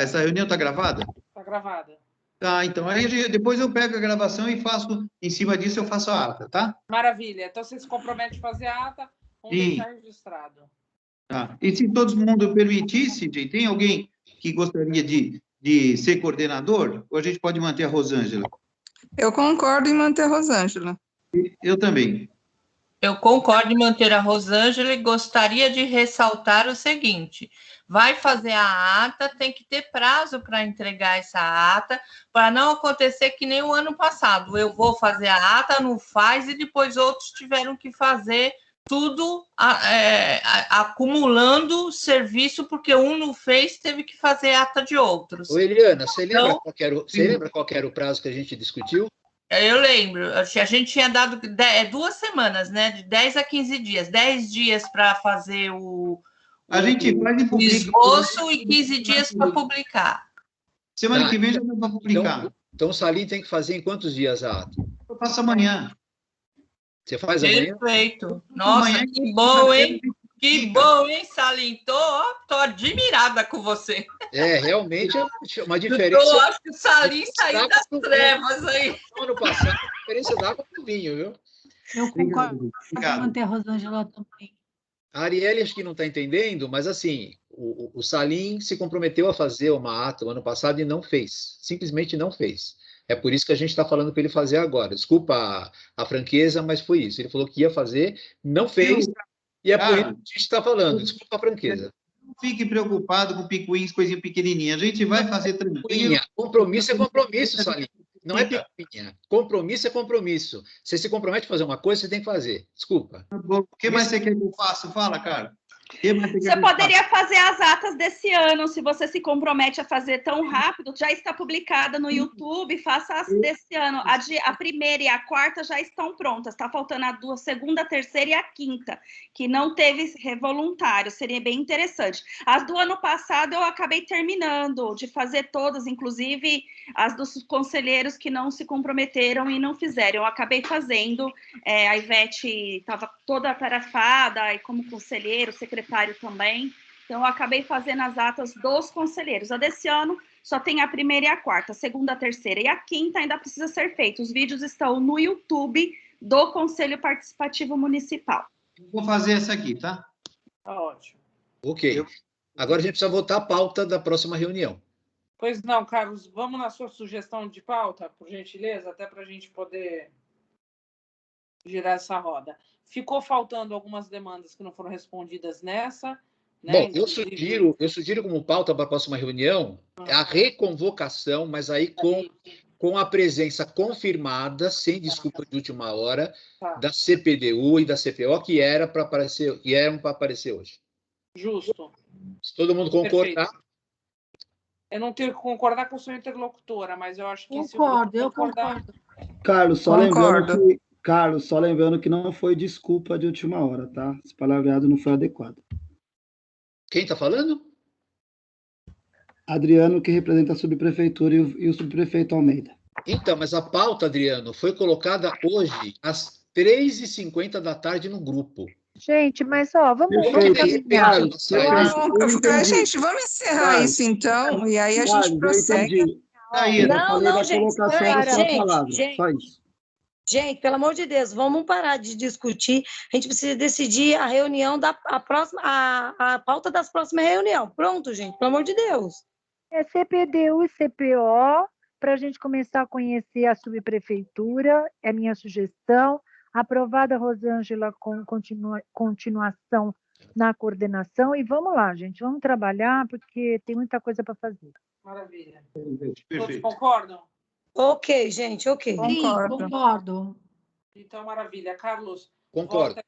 Essa reunião está gravada? Está gravada. Tá, então aí depois eu pego a gravação e faço, em cima disso eu faço a ata, tá? Maravilha. Então você se compromete a fazer a ata, vamos deixar registrado. Tá. E se todo mundo permitisse, gente, tem alguém que gostaria de ser coordenador? Ou a gente pode manter a Rosângela? Eu concordo em manter a Rosângela. Eu também. Eu concordo em manter a Rosângela e gostaria de ressaltar o seguinte: vai fazer a ata, tem que ter prazo para entregar essa ata, para não acontecer que nem o ano passado. Eu vou fazer a ata, não faz, e depois outros tiveram que fazer tudo acumulando serviço, porque um não fez, teve que fazer ata de outros. Ô, Eliana, você lembra qual era o prazo que a gente discutiu? Eu lembro, a gente tinha dado 2 semanas, né? De 10 a 15 dias. 10 dias para fazer o esboço e 15 dias para publicar. Semana que vem já dá para publicar. Então o Salim tem que fazer em quantos dias a ata? Eu faço amanhã. Você faz amanhã? Perfeito. Nossa, amanhã, que bom, hein? Que bom, hein, Salim? Tô admirada com você. Realmente é uma diferença. Eu acho que o Salim saiu das trevas aí. Ano passado, a diferença d'água pro vinho, viu? Eu concordo com manter a Rosângela também. A Arielle acho que não está entendendo, mas assim, o Salim se comprometeu a fazer uma ata o ano passado e não fez. Simplesmente não fez. É por isso que a gente está falando para ele fazer agora. Desculpa a franqueza, mas foi isso. Ele falou que ia fazer, não fez, e é por isso que a gente está falando. Desculpa a franqueza. Não fique preocupado com picuinhas, coisinha pequenininha. A gente vai fazer tranquilo. Compromisso é compromisso, Salim. Não é picuinha. Compromisso é compromisso. Você se compromete a fazer uma coisa, você tem que fazer. Desculpa. O que mais você quer que eu faça? Fala, cara. Você poderia fazer as atas desse ano, se você se compromete a fazer tão rápido, já está publicada no YouTube, faça as desse ano. A primeira e a quarta já estão prontas, está faltando a segunda, a terceira e a quinta, que não teve revoluntário, seria bem interessante. As do ano passado eu acabei terminando de fazer todas, inclusive as dos conselheiros que não se comprometeram e não fizeram. Eu acabei fazendo, a Ivete estava toda atarefada, e como conselheiro, secretário também, então eu acabei fazendo as atas dos conselheiros. A desse ano só tem a primeira e a quarta, a segunda, a terceira e a quinta ainda precisa ser feita. Os vídeos estão no YouTube do Conselho Participativo Municipal. Vou fazer essa aqui, tá? Ótimo. Ok. Agora a gente precisa votar a pauta da próxima reunião. Pois não, Carlos, vamos na sua sugestão de pauta, por gentileza, até para a gente poder girar essa roda. Ficou faltando algumas demandas que não foram respondidas nessa. Né? Bom, eu sugiro como pauta para a próxima reunião a reconvocação, mas aí com a presença confirmada, sem desculpa de última hora, da CPDU e da CPO, que eram para aparecer hoje. Justo. Se todo mundo concordar. Perfeito. Eu não tenho que concordar com a sua interlocutora, mas eu acho que eu concordo. Carlos, só lembrando que não foi desculpa de última hora, tá? Esse palavreado não foi adequado. Quem está falando? Adriano, que representa a subprefeitura, e o subprefeito Almeida. Então, mas a pauta, Adriano, foi colocada hoje às 3h50 da tarde no grupo. Gente, mas vamos encerrar. Gente, vamos encerrar isso então, e aí a gente prossegue. Não, gente, só isso. Gente, pelo amor de Deus, vamos parar de discutir. A gente precisa decidir a reunião a pauta das próximas reuniões. Pronto, gente, pelo amor de Deus. É CPDU e CPO, para a gente começar a conhecer a subprefeitura, é minha sugestão. Aprovada, Rosângela, com continuação na coordenação. E vamos lá, gente, vamos trabalhar, porque tem muita coisa para fazer. Maravilha. Perfeito. Todos concordam? Ok, gente, ok. Concordo. Então, maravilha. Carlos, concordo.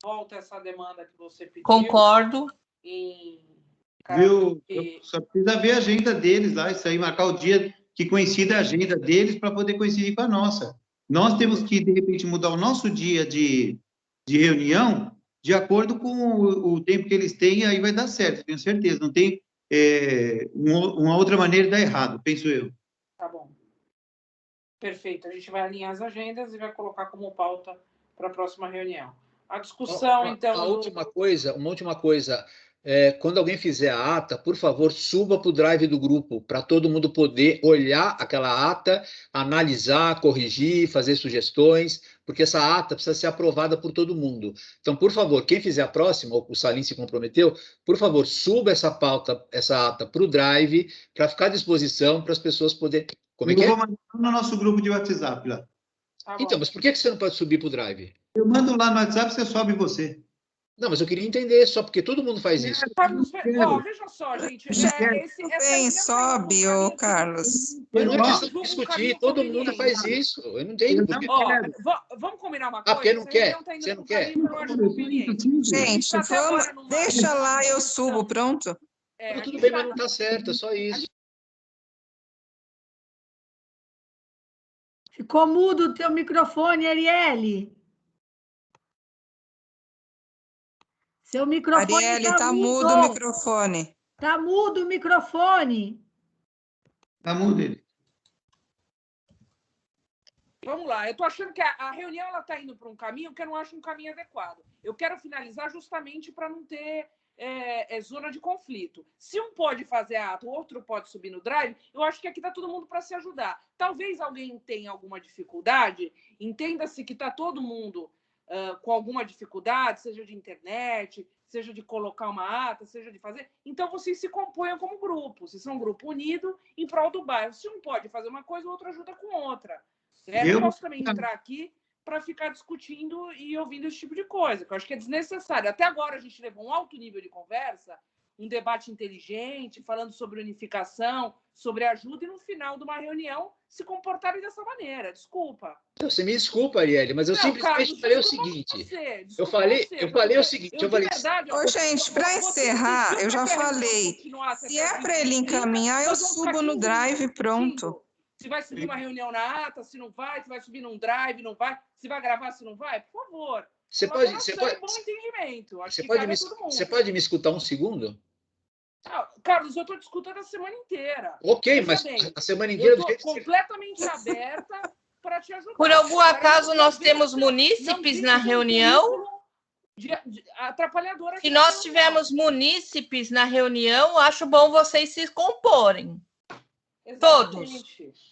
Volta essa demanda que você pediu. Concordo. Viu? Só precisa ver a agenda deles lá, isso aí, marcar o dia que coincida a agenda deles para poder coincidir com a nossa. Nós temos que, de repente, mudar o nosso dia de reunião de acordo com o tempo que eles têm, aí vai dar certo, tenho certeza. Não tem uma outra maneira de dar errado, penso eu. Tá bom. Perfeito. A gente vai alinhar as agendas e vai colocar como pauta para a próxima reunião. A discussão, então... Uma última coisa. Quando alguém fizer a ata, por favor, suba para o drive do grupo, para todo mundo poder olhar aquela ata, analisar, corrigir, fazer sugestões, porque essa ata precisa ser aprovada por todo mundo. Então, por favor, quem fizer a próxima, ou o Salim se comprometeu, por favor, suba essa ata para o drive, para ficar à disposição para as pessoas poderem... Como é que é? Eu vou mandar no nosso grupo de WhatsApp lá. Então, mas por que você não pode subir para o drive? Eu mando lá no WhatsApp, você sobe você. Não, mas eu queria entender, só porque todo mundo faz isso. Carlos, veja só, gente. Sobe, ô Carlos. Eu não quero discutir, todo mundo faz isso. Eu não entendo por quê. Vamos combinar uma coisa? Porque não quer? Você não quer? Gente, deixa lá, eu subo, pronto. Tudo bem, mas não está certo, é só isso. Ficou mudo o teu microfone, Arielle. Seu microfone Arielle, tá mudo o microfone. Tá mudo o microfone. Tá mudo ele. Vamos lá, eu estou achando que a reunião está indo para um caminho que eu não acho um caminho adequado. Eu quero finalizar justamente para não ter zona de conflito. Se um pode fazer ato, o outro pode subir no drive, eu acho que aqui está todo mundo para se ajudar. Talvez alguém tenha alguma dificuldade, entenda-se que está todo mundo com alguma dificuldade, seja de internet, seja de colocar uma ata, seja de fazer. Então, vocês se componham como grupo. Vocês são um grupo unido em prol do bairro. Se um pode fazer uma coisa, o outro ajuda com outra. Eu não posso também entrar aqui para ficar discutindo e ouvindo esse tipo de coisa, que eu acho que é desnecessário. Até agora a gente levou um alto nível de conversa um debate inteligente, falando sobre unificação, sobre ajuda, e no final de uma reunião se comportarem dessa maneira. Desculpa. Você me desculpa, Arielle, mas eu simplesmente falei o seguinte. Eu falei o seguinte. Ô, gente, para encerrar, eu já falei. Se é para ele encaminhar, eu subo no Drive, pronto. Se vai subir uma reunião na ata, se não vai, se vai subir num Drive, não vai, se vai gravar, se não vai, por favor. Você pode bom entendimento. Você pode me escutar um segundo? Carlos, eu estou discutindo a semana inteira. Ok, mas a semana inteira... Eu estou completamente aberta para te ajudar. Por algum acaso, nós temos munícipes na reunião? Atrapalhadora. Se nós tivermos munícipes na reunião, acho bom vocês se comporem. Todos.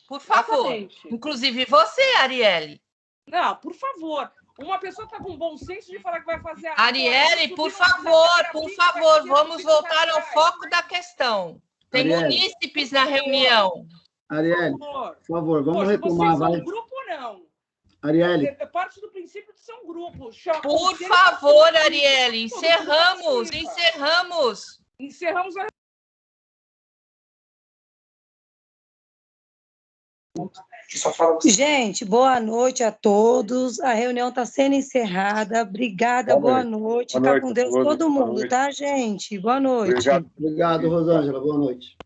Por favor. Inclusive você, Arielle. Não, por favor. Uma pessoa está com bom senso de falar que vai fazer... Arielle, por favor, vamos voltar ao foco da questão. Tem munícipes na reunião. Arielle, por favor, vamos retomar. Vocês são um grupo ou não? Arielle. É parte do princípio de ser um grupo. Por favor, Arielle, encerramos. Encerramos a... Gente, boa noite a todos. A reunião está sendo encerrada. Obrigada, boa noite. Tá com Deus todo mundo, tá, gente? Boa noite. Obrigado, Rosângela. Boa noite.